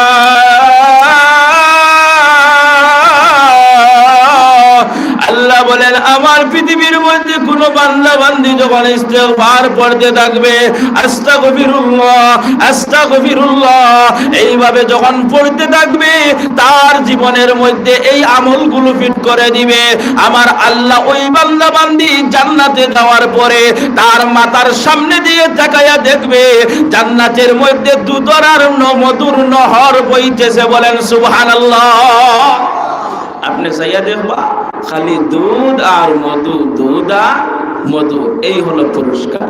আল্লাহ বলেন আমার পৃথিবীর মধ্যে কোন বান্দা বান্দি যখন ইস্তেগফার পড়তে থাকবে, আস্তাগফিরুল্লাহ আস্তাগফিরুল্লাহ এইভাবে যখন পড়তে থাকবে, তার জীবনের মধ্যে এই আমলগুলো ফিট করে দিবে আমার আল্লাহ। ওই বান্দা বান্দি জান্নাতে যাওয়ার পরে তার মাথার সামনে দিয়ে তাকায়া দেখবে জান্নাতের মধ্যে দুধর আর মধুর নহর বইতেছে। বলেন সুবহানাল্লাহ। আপনি চাইয়া দেখবা খালি দুধ আর মধু, দুধ আর মধু, এই হলো পুরস্কার।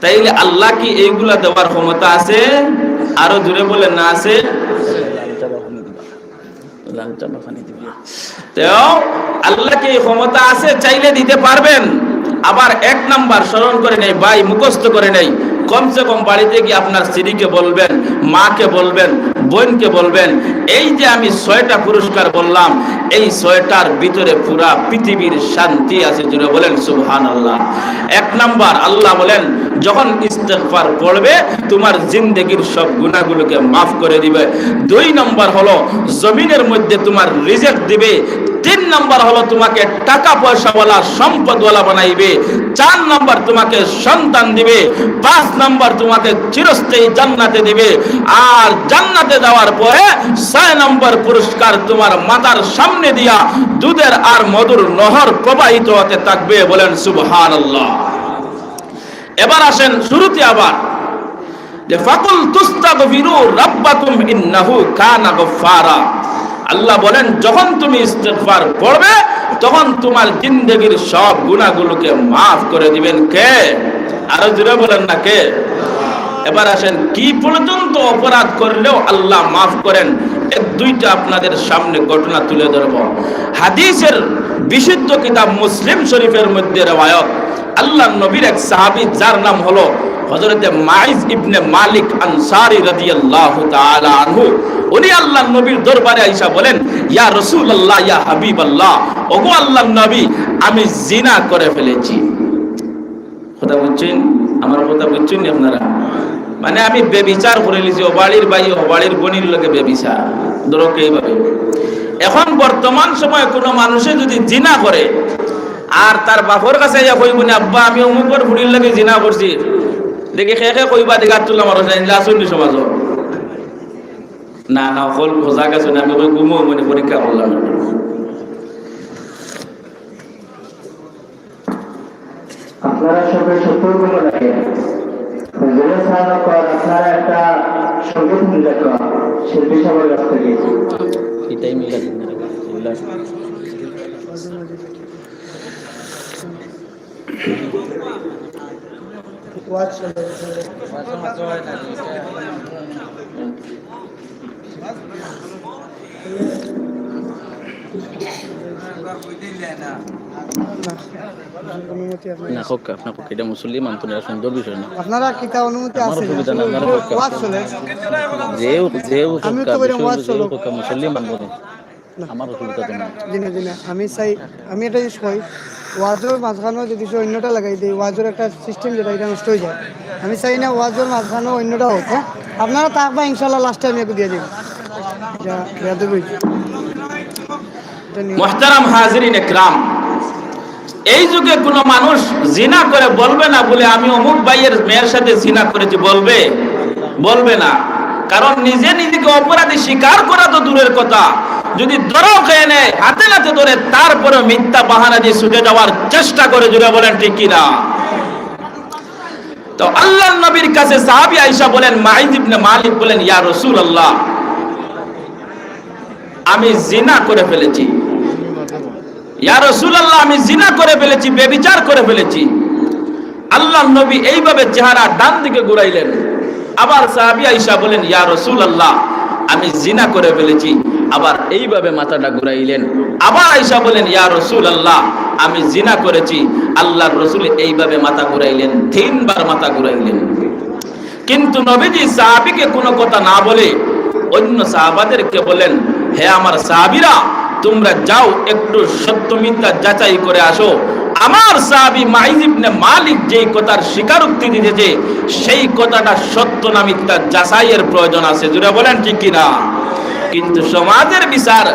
তাইলে আল্লাহ কি এইগুলা দেওয়ার ক্ষমতা আছে? আরো জোরে বলেন না আছে? আল্লাহ কি ক্ষমতা আছে? চাইলে দিতে পারবেন। আবার এক নাম্বার স্মরণ করে নেই ভাই, মুখস্থ করে নেই, কমসে কম বাড়িতে গিয়ে আপনার স্ত্রীকে বলবেন, মাকে বলবেন, বোনকে বলবেন, এই যে আমি 6টা পুরস্কার বললাম, এই 6টার ভিতরে পুরা পৃথিবীর শান্তি আছে। জুড়ে বলেন সুবহানাল্লাহ। এক নাম্বার আল্লাহ বলেন যখন ইস্তেগফার পড়বে তোমার জিন্দেগির সব গুনাহগুলোকে মাফ করে দিবে। 2 নাম্বার হলো জমিনের মধ্যে তোমার রিজিক দিবে। 3 নাম্বার হলো তোমাকে টাকা পয়সাওয়ালা সম্পদওয়ালা বানাইবে। 4 নাম্বার তোমাকে সন্তান দিবে। 5 নাম্বার তোমাকে চিরস্থায়ী জান্নাতে দিবে। আর জান্নাতে যাওয়ার পরে 6 নাম্বার পুরস্কার তোমার মাথার সামনে দিয়া দুধের আর মধুর নহর প্রবাহিত হতে থাকবে। বলেন সুবহানাল্লাহ। এবার আসেন শুরুতে আবার যে ফাকুল তুস্তাগফিরু রাব্বাকুম ইন্নাহু কানা গফফারা। আল্লাহ বলেন যখন তুমি ইস্তেগফার পড়বে তখন তোমার জিন্দেগির সব গুনাহগুলোকে মাফ করে দিবেন। কে? আরো জোরে বলেন না কে? এবার আসেন কি পর্যন্ত অপরাধ করলেও আল্লাহ মাফ করেন, এক দুইটা আপনাদের সামনে ঘটনা তুলে ধরব। হাদিসের বিশুদ্ধ কিতাব মুসলিম শরীফের মধ্যে রওয়ায়াত, আল্লাহ নবীর এক সাহাবী যার নাম হলো হযরতে মাইজ ইবনে মালিক আনসারী রাদিয়াল্লাহু তাআলা আনহু, উনি আল্লাহ নবীর দরবারে আইসা বলেন, ইয়া রাসূলুল্লাহ ইয়া হাবিবাল্লাহ, ওগো আল্লাহর নবী আমি জিনা করে ফেলেছি। কথা বুঝছেন? আমার কথা বুঝছেন না আপনারা? মানে আমি বেবিচার করে লিছি, ও বাড়ির ভাই ও বাড়ির বোনের লগে বেবিচার ধরো এইভাবে। এখন বর্তমান সময়ে কোনো মানুষে যদি জিনা করে আর তার বাপর কাছে ইয়া কইব না আব্বা আমি অমুকের বুড়ির লগে জিনা করছি, দেখি খেয়ে কইবা দিঘাত তুলা মারো আসুন সমাজ না না হল খোঁজা গেছে না, আমি কই ঘুমো মানে পরীক্ষা করলাম। আপনারা সবাই সত্যগুলো লাগে আপনারা একটা সঙ্গীত মিলাক শিল্পী সবার কাছ থেকে এটাই মিলা আপনারা কিতা অনুমতি আছে? আমি চাই আমি এটা জিনিস কই, ওয়াজের মাঝখানেও যদি অন্যটা লাগাই দিই, ওয়াজের একটা সিস্টেম যেটা এটা নষ্ট হয়ে যায়। আমি চাই না ওয়াজের মাঝখানেও অন্যটা হোক। হ্যাঁ আপনারা থাকবা ইনশাল্লাহ, লাস্টে আমি একটু দিয়ে দিব। মুহতারাম হাজিরিন ইকরাম, এই যুগে কোনো মানুষ জিনা করে বলবে না বলে আমি অমুক ভাইয়ের মেয়ের সাথে জিনা করেছি, বলবে? বলবে না। কারণ নিজে নিজেকে অপরাধী স্বীকার করা তো দূরের কথা, যদি ধরাও খেয়ে নেয় হাতে নাতে ধরে তারপরে মিথ্যা বাহানা দিয়ে ছুটে যাওয়ার চেষ্টা করে, জুড়ে বলেন ঠিক কিনা? তো আল্লাহর নবীর কাছে সাহাবী আয়েশা বলেন, মাইজ ইবনে মালিক বলেন, ইয়া রাসূলুল্লাহ, আমি জিনা করে ফেলেছি। ইয়া রাসূলুল্লাহ, আমি জিনা করে ফেলেছি, ব্যভিচার করে ফেলেছি। আল্লাহর নবী এইভাবে চেহারা ডান দিকে ঘুরাইলেন। আবার সাহাবী আয়েশা বলেন, ইয়া রাসূলুল্লাহ, আমি জিনা করে ফেলেছি। আবার এইভাবে মাথাটা ঘুরাইলেন। আবার আয়েশা বলেন, ইয়া রাসূলুল্লাহ, আমি জিনা করেছি। আল্লাহর রাসূল এইভাবে মাথা ঘুরাইলেন, 3 বার মাথা ঘুরাইলেন। কিন্তু নবীজি সাহাবীকে কোনো কথা না বলে অন্য সাহাবাদেরকে বলেন, হে আমার সাহাবীরা, তোমরা যাও একটু সত্য মিথ্যা যাচাই করে আসো। আমার সাহাবী মাইজ ইবনে মালিক যেই কথার স্বীকারোক্তি দিয়েছে, সেই কথাটা সত্য না মিথ্যা যাচাইয়ের প্রয়োজন আছে, জুড়ে বলেন ঠিক কিনা? কিন্তু সমাজের বিচার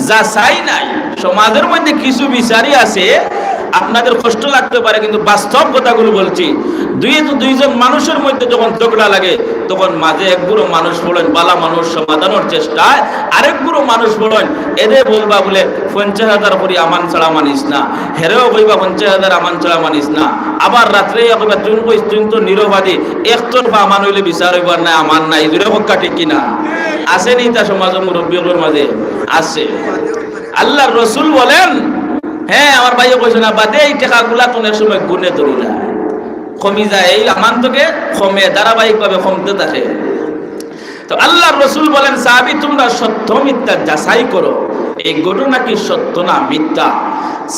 যাচাই নাই। সমাজের মধ্যে কিছু বিচারই আছে, আপনাদের কষ্ট লাগতে পারে কিন্তু বাস্তব কথাগুলো বলছি। দুইজন মানুষের মধ্যে যখন ঝগড়া লাগে, তখন মাঝে এক বুড়ো মানুষ বলেন বালা মানুষ সমাধানের চেষ্টায়, আরেক বুড়ো মানুষ বলেন এদের বলবা বলে 50,000 করি আমান ছাড়া মানিস না, হেরেও কইবা 50,000 আমান ছাড়া মানিস না। আবার রাত্রে কইবা তুই তো নিরবাদী, একতরফা আমান হইলে বিচার হইবার নাই, আমান নাই, দূরে হক্কা ঠিক কিনা? আসেনি তা সমাজের মুরব্বীদের মাঝে আছে। আল্লাহর রাসূল বলেন, হ্যাঁ আমার ভাইও কইছে না বাদে এই টাকাগুলা কোনের সময় গুনে ধরি না, কমি যায়, এই আমান তোকে কমে ধারাবাহিকভাবে কমতে থাকে। তো আল্লাহর রাসূল বলেন, সাহাবী তোমরা সত্য মিথ্যা যাচাই করো, এই ঘটনা কি সত্য না মিথ্যা?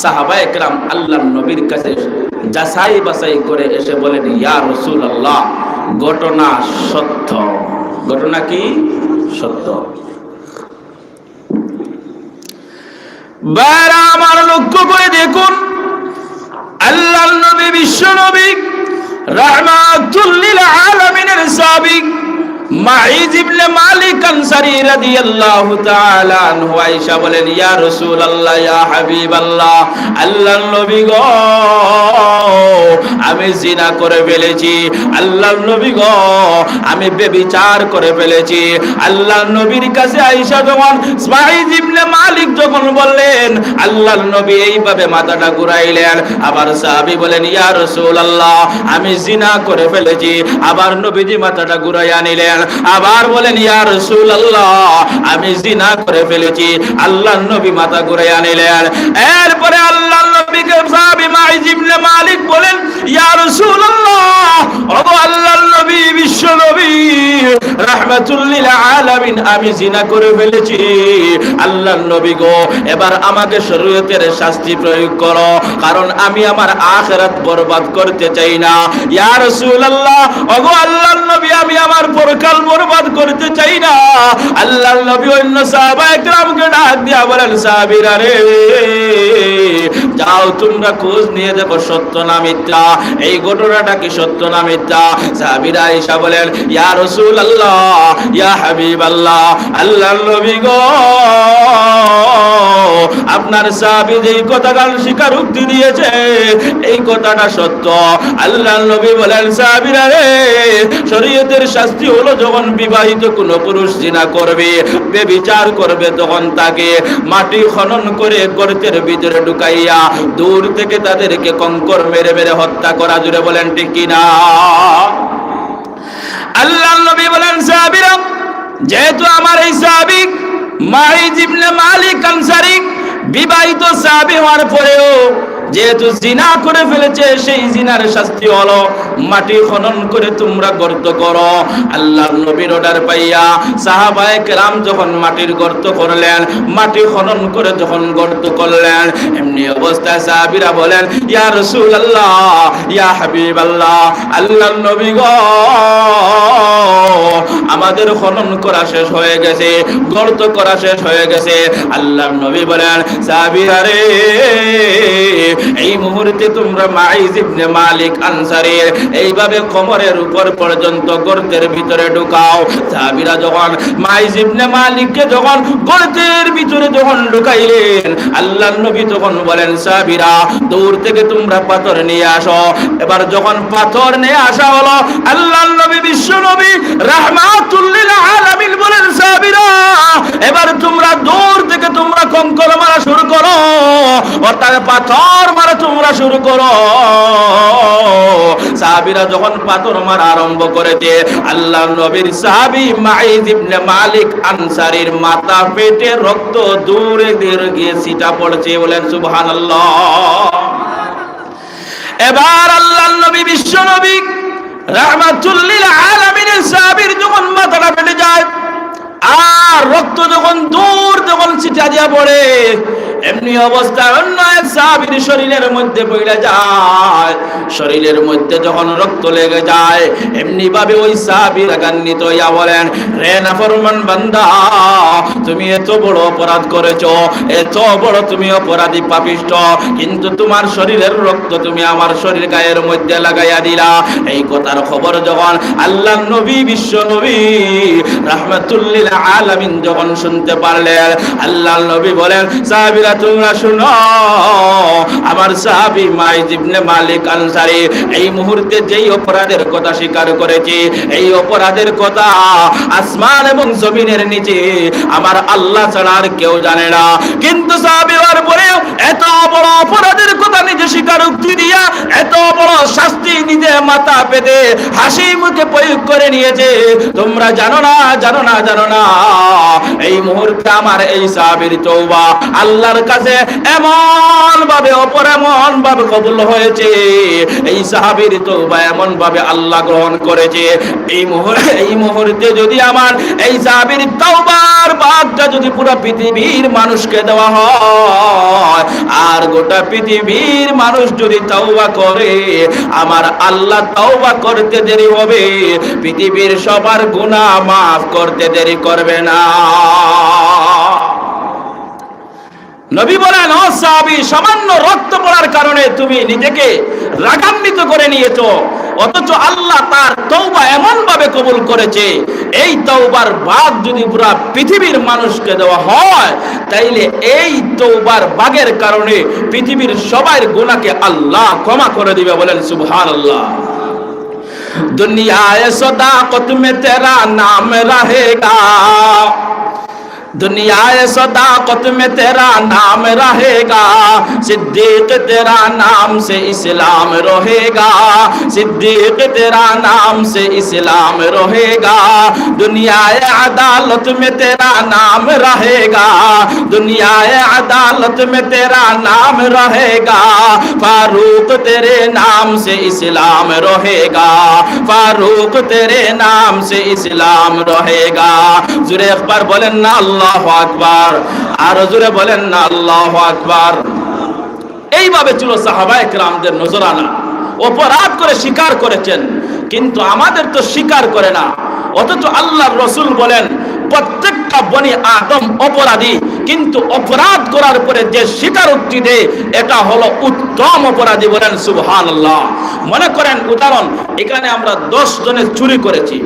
সাহাবায়ে কেরাম আল্লাহর নবীর কাছে যাচাই বাছাই করে এসে বলেন, ইয়া রাসূলুল্লাহ, ঘটনা সত্য। ঘটনা কি? সত্য। বারা আমার লক্ষ্য করে দেখুন, আল্লাহর নবী বিশ্ব নবী রাহমাতুল লিল আলামিনের সাহাবী মাইজ ইবনে মালিক আনসারী রাদিয়াল্লাহু তাআলা আনহু আয়েশা বলেন, ইয়া রাসূলুল্লাহ, ইয়া হাবিবাল্লাহ, আল্লাহর নবী গো, আমি জিনা করে ফেলেছি। আল্লাহর নবী গো, আমি ব্যভিচার করে ফেলেছি। আল্লাহর নবীর কাছে আয়েশা যখন মাইজ ইবনে মালিক যখন বললেন, আল্লাহর নবী এইভাবে মাথাটা ঘুরাইলেন। আবার সাহাবী বলেন, ইয়া রাসূলুল্লাহ, আমি জিনা করে ফেলেছি। আবার নবীজি মাথাটা ঘুরাইয়া নিলেন। আবার বলেন, ইয়া রাসূলুল্লাহ, আমি জিনা করে ফেলেছি। আল্লাহর নবী মাথা ঘুরাইয়া নিলেন। এরপরে আল্লাহর নবীকে সাহাবী মাইজ ইবনে মালিক বলেন, ইয়া রাসূলুল্লাহ, ওগো আল্লাহর নবী, বিশ্ব নবী রাহমাতুল লিল আলামিন, আমি জিনা করে ফেলেছি। আল্লাহর নবী গো, এবার আমাকে শরীয়তের শাস্তি প্রয়োগ করো, কারণ আমি আমার আখিরাত বরবাদ করতে চাই না। ইয়া রাসূলুল্লাহ, ওগো আল্লাহর নবী, আমি আমার পরকাল বরবাদ করতে চাই না। আল্লাহর নবী অন্য সাহাবায়ে কেরামকে ডাক দিয়া বলেন, সাহাবীরা রে, যাও তোমরা খোঁজ নিয়ে দেখো সত্য না মিথ্যা, এই ঘটনাটা কি সত্য না মিথ্যা। সাহাবীরা আয়েশা বলেন, ইয়া রাসূলুল্লাহ, ইয়া হাবিবাল্লাহ, আল্লাহর নবী গো, আপনার সাহাবী যেই কথাটা স্বীকারোক্তি দিয়েছে, এই কথাটা সত্য। আল্লাহর নবী বলেন, সাহাবীরা রে, শরীয়তের শাস্তি হলো যখন বিবাহিত কোন পুরুষ জিনা করবে, ব্যভিচার করবে, তখন তাকে মাটি খনন করে গর্তের ভিতরে ঢুকাইয়া দূর থেকে তাদেরকে কঙ্কর মেরে মেরে হত্যা করা, জুড়ে বলেন ঠিক কিনা? আল্লাহর নবী বলেন, সাহাবীরা, যেহেতু আমার এই সাহাবী মাইজ ইবনে মালিক আনসারী বিবাহিত সাহাবী হওয়ার পরেও যেহেতু জিনা করে ফেলেছে, সেই জিনার শাস্তি হলো মাটি খনন করে তোমরা গর্ত করো। আল্লাহর নবীর অর্ডার পাইয়া সাহাবায়ে কেরাম যখন মাটির গর্ত করলেন, মাটি খনন করে যখন গর্ত করলেন, এমনি অবস্থায় সাহাবীরা বলেন, ইয়া রাসূলুল্লাহ, ইয়া হাবিবাল্লাহ, আল্লাহর নবী গো, আমাদের খনন করা শেষ হয়ে গেছে, গর্ত করা শেষ হয়ে গেছে। আল্লাহর নবী বলেন, সাহাবীরা রে, এই মুহূর্তে তোমরা মাইজ ইবনে মালিক আনসারী এইভাবে কোমরের উপর পর্যন্ত গর্তের ভিতরে ঢুকাও। সাহাবীরা যখন মাইজ ইবনে মালিককে যখন গর্তের ভিতরে যখন ঢুকাইলেন, আল্লাহর নবী তখন বলেন, সাহাবীরা দূর থেকে তোমরা পাথর নিয়ে আসো। এবার যখন পাথর নিয়ে আসা হলো, আল্লাহর নবী বিশ্ব নবী রাহমাতুল লিল আলামিন বলেন, সাহাবীরা এবার তোমরা দূর থেকে তোমরা কঙ্কর মারা শুরু করো, অর্থাৎ পাথর মারা তোমরা শুরু করো। সাহাবীরা যখন পাথর মারা আরম্ভ করেছে, আল্লাহর নবীর সাহাবী মাইজ ইবনে মালিক আনসারীর মাথা পেটে রক্ত দূরে দূরে গিয়ে ছিটা পড়ছে। বলেন সুবহানাল্লাহ। এবার আল্লাহর নবী বিশ্ব নবী রাহমাতুল লিল আলামিনের সাহাবীর যখন মাথাটা ফেটে যায় আর রক্ত যখন দূর যখন ছিটা দিয়া পড়ে, এমনি অবস্থায় অন্য এক সাহাবীর শরীরের মধ্যে পড়ে যায়। শরীরের মধ্যে যখন রক্ত লেগে যায়, এমনি ভাবে ওই সাহাবী রাগান্বিত হইয়া বলেন, রে নাফরমান বান্দা, তুমি এত বড় অপরাধ করেছো, এত বড় তুমি অপরাধী পাপিষ্ঠ, কিন্তু তোমার শরীরের রক্ত তুমি আমার শরীর গায়ের মধ্যে লাগাইয়া দিলা। এই কথার খবর যখন আল্লাহর নবী বিশ্ব নবী রাহমাতুল লিল আলামিন যখন শুনতে পারলেন, আল্লাহর নবী বলেন, সাহাবীরা তোমরা শুনো, আমার সাহাবী মাইজ ইবনে মালিক আনসারী এই মুহূর্তে যেই অপরাধের কথা স্বীকার করেছে, এই অপরাধের কথা আসমান এবং জমিনের নিচে আমার আল্লাহ ছাড়া আর কেউ জানে না। কিন্তু সাহাবী হওয়ার পরেও এত বড় অপরাধের কথা নিজে স্বীকারোক্তি দিয়া এত বড় শাস্তি নিজে মাথা পেতে হাসি মুখে প্রয়োগ করে নিয়েছে। তোমরা জানো না, জানো না, জানো না, এই মুহূর্তে আমার এই সাহাবীর তওবা আল্লাহর কাছে এমন ভাবে এমন ভাবে কবুল হয়েছে, এই সাহাবীর তওবা এমন ভাবে আল্লাহ গ্রহণ করেছে। এই মুহূর্তে যদি আমার এই সাহাবীর তওবার ভাগটা যদি পুরো পৃথিবীর মানুষকে দেওয়া হয় আর গোটা পৃথিবীর মানুষ যদি তওবা করে, আমার আল্লাহ তওবা করতে দেরি হবে, পৃথিবীর সবার গুনাহ মাফ করতে দেরি করবে না। নবী বলেন, ও সাহাবী, সামান্য রক্ত পড়ার কারণে তুমি নিজেকে রাগান্বিত করে নিয়েছো, অথচ আল্লাহ তার তওবা এমন ভাবে কবুল করেছে, এই তওবার ভাগ যদি পুরো পৃথিবীর মানুষকে দেওয়া হয়, তাইলে এই তওবার ভাগের কারণে পৃথিবীর সবার গুনাহকে আল্লাহ ক্ষমা করে দিবে। বলেন সুবহানাল্লাহ। দুনিয়ায়ে সদাকত মে তেরা নাম রহেগা, दुनियाए सदाकत में तेरा नाम रहेगा, सिद्दीक तेरा नाम से इस्लाम रहेगा, सिद्दीक तेरा नाम से इस्लाम रहेगा, दुनियाए अदालत में तेरा नाम रहेगा, दुनियाए अदालत में तेरा नाम रहेगा, फारूक तेरे नाम से इस्लाम रहेगा, फारूक तेरे नाम से इस्लाम रहेगा। जुरे अकबर बोलें ना আল্লাহু আকবার, আর জোরে বলেন না আল্লাহু আকবার। এইভাবে ছিল সাহাবায়ে কেরামদের নজরানা। অপরাধ করে স্বীকার করেছেন, কিন্তু আমাদের তো স্বীকার করে না, অথচ আল্লাহর রাসূল বলেন প্রত্যেকটা বনি আদম অপরাধী, কিন্তু অপরাধ করার পরে যে স্বীকারোক্তি দেয় এটা হলো উত্তম অপরাধী। বলেন সুবহানাল্লাহ। মনে করেন উদাহরণ, এখানে আমরা 10 জনের চুরি করেছি,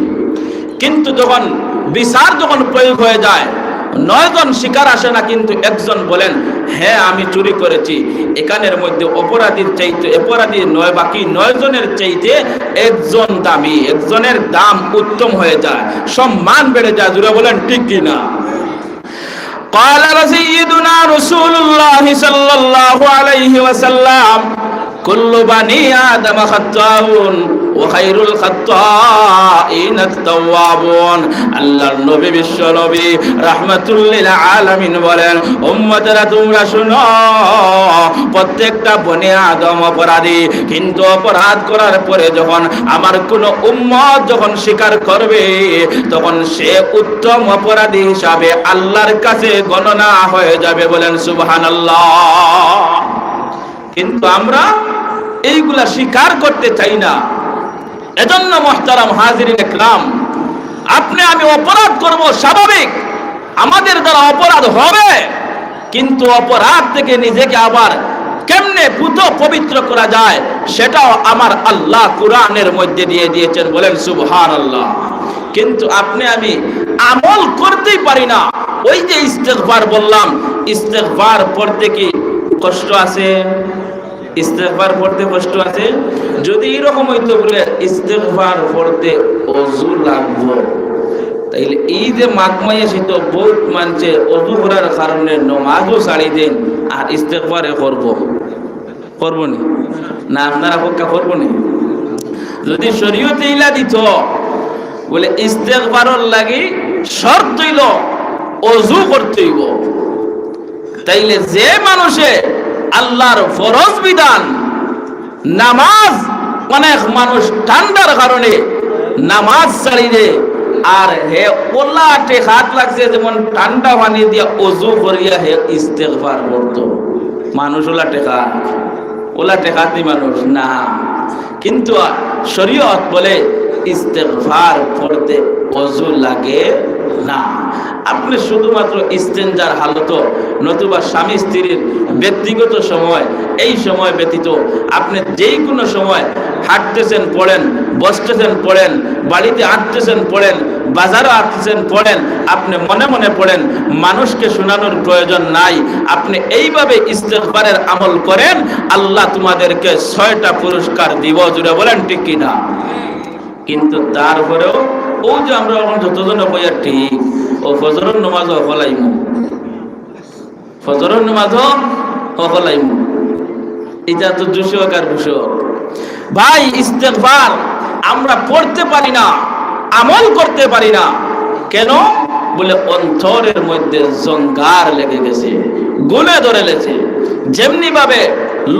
কিন্তু যখন বিচার যখন প্রয়োগ হয়ে যায় 9 জন শিকার আসে না, কিন্তু একজন বলেন হ্যাঁ আমি চুরি করেছি। এখানের মধ্যে অপরাধীর চাইতে অপরাধী 9 বাকি 9 জনের চাইতে একজন দামি, একজনের দাম উত্তম হয়ে যায়, সম্মান বেড়ে যায়। জুড়ে বলেন ঠিক কি না? قال سيدنا رسول الله صلى الله عليه وسلم كل بني آدم خطاؤون وخير الخطائين التوابون। আল্লাহর নবী বিশ্ব নবী রাহমাতুল লিল আলামিন বলেন, উম্মতেরা তোমরা শুনো, প্রত্যেকটা বনি আদম অপরাধী, কিন্তু অপরাধ করার পরে যখন আমার কোন উম্মত যখন স্বীকার করবে, তখন সে উত্তম অপরাধী হিসাবে আল্লাহর কাছে গণনা হয়ে যাবে। বলেন সুবহানাল্লাহ। কিন্তু আমরা এইগুলা স্বীকার করতে চাই না। এজন্য মুহতারাম হাজিরিন ইকরাম, আপনি আমি অপরাধ করব স্বাভাবিক, আমাদের দ্বারা অপরাধ হবে, কিন্তু অপরাধ থেকে নিজেকে আবার কেমনে পুত পবিত্র করা যায় সেটাও আমার আল্লাহ কোরআনের মধ্যে দিয়ে দিয়েছেন, বলেন সুবহানাল্লাহ। কিন্তু আপনি আমি আমল করতেই পারি না। ওই যে ইস্তেগফার বললাম, ইস্তেগফার পড়তে কি কষ্ট আছে? ইস্তেগফার পড়তে কষ্ট আছে? যদি এরকম হইতো বলে ইস্তেগফার পড়তে ওযু লাগবো, তাইলে এই যে মাঘমাইয়া শীত বহুত মানছে ওযু করার কারণে নামাজও ছাড়ি দেন আর ইস্তেগফারে করবো নি না? আপনারা পক্কা করবো নি? যদি শরীয়তে ইলা দিত বলে ইস্তেগফারর লাগি শর্ত হইল ওযু করতে হইব, তাইলে যে মানুষে আল্লাহর ফরজ বিধান নামাজ, অনেক মানুষ ঠান্ডার কারণে নামাজ ছাড়ি দে, আর হে ওলাটে হাত লাগছে যেমন ঠান্ডা পানি দিয়া ওযু করিয়া হে ইস্তেগফার করতো। মানুষ ওলা টেকাতি মানুষ না, কিন্তু শরীয়ত বলে ইস্তেগফার পড়তে ওযু লাগে না। আপনি শুধুমাত্র ইস্তেনজার হালত নতুবা স্বামী স্ত্রীর ব্যক্তিগত সময়, এই সময় ব্যতীত আপনি যেই কোনো সময় হাঁটতেছেন পড়েন, বসতেছেন পড়েন, বাড়িতে হাঁটতেছেন পড়েন, বাজারে হাঁটতেছেন পড়েন, আপনি মনে মনে পড়েন, মানুষকে শোনানোর প্রয়োজন নাই। আপনি এইভাবে ইস্তেগফারের আমল করেন, আল্লাহ তোমাদেরকে 6টা পুরস্কার দিব, জুড়ে বলেন ঠিক কিনা? কিন্তু তারপরেও ও যে আমরা এখন যতজন বইয়া ঠিক ও ফজরের নামাজও হলাইমু, ফজরের নামাজও হলাইমু, এটা তো দূষক আর দূষক। ভাই ইস্তেগফার আমরা পড়তে পারি না, আমল করতে পারি না, কেন? বলে অন্তরের মধ্যে জঙ্গার লেগে গেছে, গুলে ধরে লেছে। যেমনি ভাবে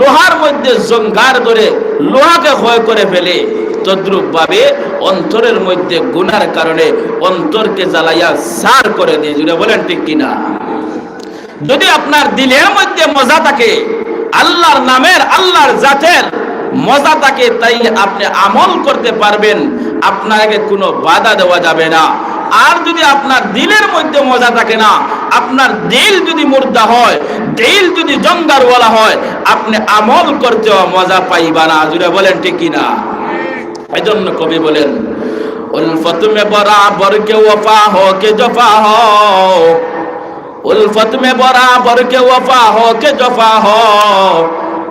লোহার মধ্যে জঙ্গার ধরে লোহাকে ক্ষয় করে ফেলে, তদ্রূপ ভাবে অন্তরের মধ্যে গুনার কারণে অন্তরকে জ্বালাইয়া সার করে দিয়ে, জুড়ে বলেন ঠিক কিনা? যদি আপনার দিলের মধ্যে মজা থাকে, আল্লাহর নামের, আল্লাহর জাতের মজা থাকে, তাইলে আপনি আমল করতে পারবেন, আপনাকে কোনো বাধা দেওয়া যাবে না। আর যদি আপনার দিলের মধ্যে মজা থাকে না, আপনার দিল যদি মুর্দা হয়, দিল যদি জঙ্গারওয়ালা হয়, আপনি আমল করতেও মজা পাইবা না, জুড়ে বলেন ঠিক কিনা? এই জন্য কবি বলেন, উলফত মে বরাবর কে ওফা হো কে জফা হো, उल्फत में बराबर के वफा हो के जफा हो,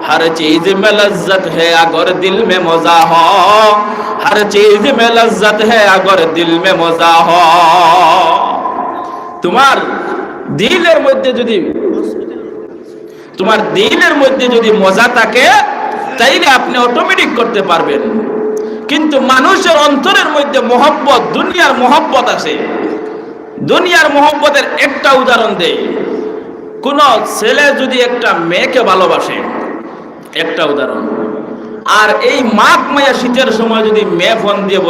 हर चीज में लज्जत है अगर दिल में मजा हो, हर चीज में लज्जत है अगर दिल में मजा हो। তোমার দিলের মধ্যে যদি মজা থাকে, তাইলে আপনি অটোমেটিক করতে পারবেন। কিন্তু মানুষের অন্তরের মধ্যে মহব্বত, দুনিয়ার মহব্বত আছে। দুনিয়ার মহব্বতের একটা উদাহরণ দেই। কোন ছেলে যদি একটা মেয়েকে ভালোবাসে, একটা উদাহরণ, আর এই মাঘ মায়া শীতের সময় যদি মেয়ে ফোন দিয়ে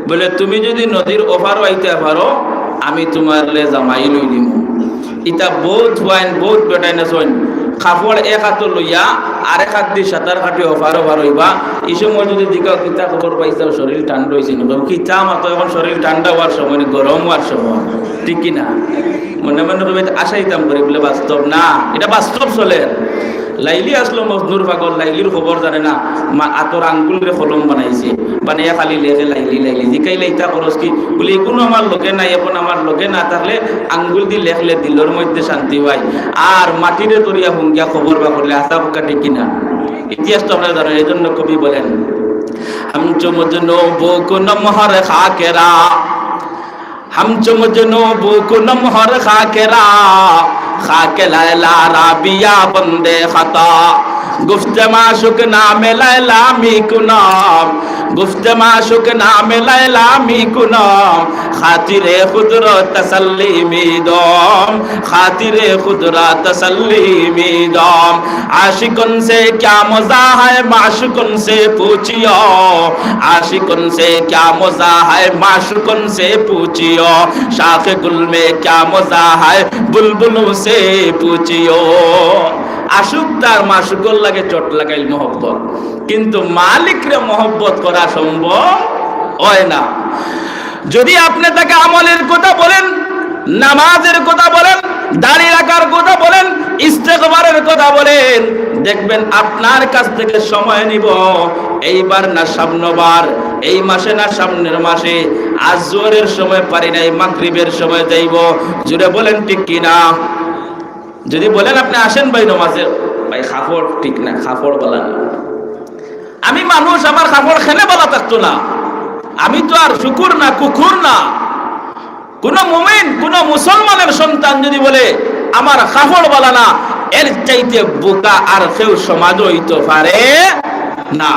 বলে তুমি যদি নদীর ওপারও আইতে পারো, আমি তোমার লে জামাই লই দিম। ইটা বহুত ওয়াইন বহুত বেটাইনে শোন, কাপড় এক হাত লইয়া আর এক হাত দিয়ে সাঁতার কাটি ওপারও পার হইবা। এই সময় যদি দিকাও কিতা খবর পাইছাও শরীর ঠান্ডা হয়েছে না, কিতা মাতো এখন শরীর ঠান্ডা হওয়ার সময়, গরম হওয়ার সময়, ঠিক কিনা? মনে মনে কবে আশাইতাম করে বলে বাস্তব না, এটা বাস্তব চলে। লাইলি আসলো মজনুর পাগল, লাইলির খবর জানে না, আতর আঙ্গুলের কলম বানাইছে, বানাইয়া খালি লেখে লাইলি লাইলি। জিকাইলে ইতা খরচ কি বলে, এগুলো আমার লোকে নাই, এখন আমার লোকে না থাকলে আঙ্গুল দিয়ে লেখলে দিলের মধ্যে শান্তি হয়। আর মাটিরে তরিয়া হুঙ্গিয়া খবর বা করলে আশা পক্কা ঠিক কিনা? ইতিহাস তো আপনারা জানেন। এই জন্য কবি বলেন, হাম চমজনো বুক নমহর খাকেরা, হাম চমজনো বুক নমহর খাকেরা, खाके लैला राबिया बंदे खता, गुफ्ते माशुक नाम लैला मी कुनाम, गुफ्ते माशुक नाम लैला मी कुनाम, खातिरे खुदरा तसल्ली मीदोम, खातिरे खुदरा तसल्ली मीदोम। आशिकुन से क्या मजा है माशुकुन से पूछियो, आशिकुन से क्या मजा है माशुकुन से पूछियो, शाख गुल में क्या मजा है बुलबुलों से पूछियो। আশুক তার মাশুকর লাগে চট লাগাইল মহব্বত, কিন্তু মালিকরে মহব্বত করা সম্ভব হয় না। যদি আপনি তাকে আমলের কথা বলেন, নামাজের কথা বলেন, দাড়ি রাখার কথা বলেন, ইস্তেগফারের কথা বলেন, দেখবেন আপনার কাছ থেকে সময় নিব এইবার না সামনেবার, এই মাসে না সামনের মাসে, আজ জোহরের সময় পারি নাই, মাগরিবের সময় যাইব। জুড়ে বলেন ঠিক কিনা? যদি বলেন আপনি আসেন ভাই নমাজে, ভাই কাপড় ঠিক না, কাপড় বলা না, আমি মানুষ, আমার কাপড় খেলে বলা থাকতো না, আমি তো আর শুকুর না কুকুর না। কোন মুমিন, কোন মুসলমানের সন্তান যদি বলে আমার কাপড় বলা না, এর চাইতে বোকা আর কেউ সমাজ হইতে পারে না।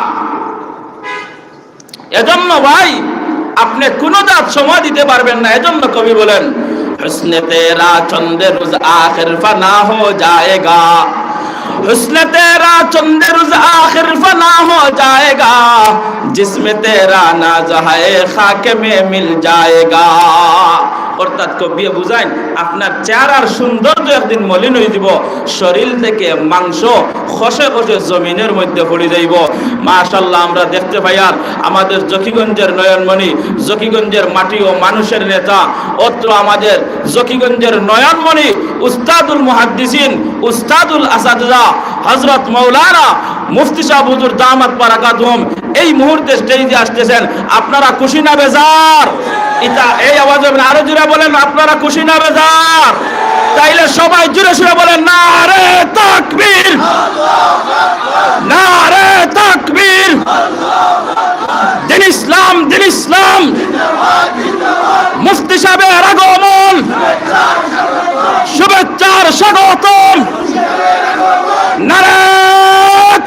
এজন্য ভাই আপনি কোন জাত সময় দিতে পারবেন না। এজন্য কবি বলেন, হুসনে তেরা চন্দ্রে রোজ আখির ফানা হো জায়েগা, হুসনে তেরা চন্দ্রে রোজ আখির ফানা হো জায়েগা, জিসমে তেরা নাজ হায় খাকে মে মিল জায়েগা। অর্থাৎ কবি বুঝায় আপনার চেহারার সৌন্দর্য একদিন মলিন হয়ে দিব, শরীর থেকে মাংস খসে খসে জমিনের মধ্যে পড়ে যাইব। মাশাআল্লাহ, আমরা দেখতে পাই আর আমাদের জকিগঞ্জের নয়নমণি, জকিগঞ্জের মাটি ও মানুষের নেতা, অত্র আমাদের জকিগঞ্জের নয়নমণি উস্তাদুল মুহাদ্দিসিন, উস্তাদুল আসাতিজা হযরত মাওলানা মুফতি সাহেব হুজুর দামাত বারাকাতুহুম এই মুহূর্তে স্টেজে আসতেছেন। আপনারা খুশি না বেজার? এটা এই আওয়াজে আরো জোরে বলেন, আপনারা খুশি না বেজার? তাইলে সবাই জোরে সুরে বলেন নারে তাকবীর, নারে তাকবীর, দিন ইসলাম, দিন ইসলাম, মুফতি সাহেবের আগমন, শুভেচ্ছার স্বাগতম, নারে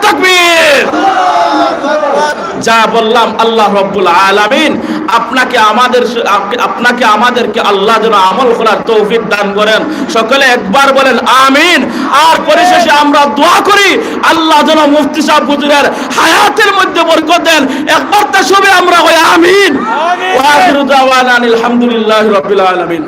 তাকবীর। যা বললাম আল্লাহ রাব্বুল আলামিন আপনাকে আমাদেরকে আল্লাহ যেন আমল করার তৌফিক দান করেন। সকলে একবার বলেন আমিন। আর পরিশেষে আমরা দোয়া করি আল্লাহ যেন মুফতি সাহেব হুজুরের হায়াতের মধ্যে বরকত দেন। একবার তা সবে আমরা কই আমিন। ওয়া আখিরু দাওয়ানা আলহামদুলিল্লাহি রাব্বিল আলামিন।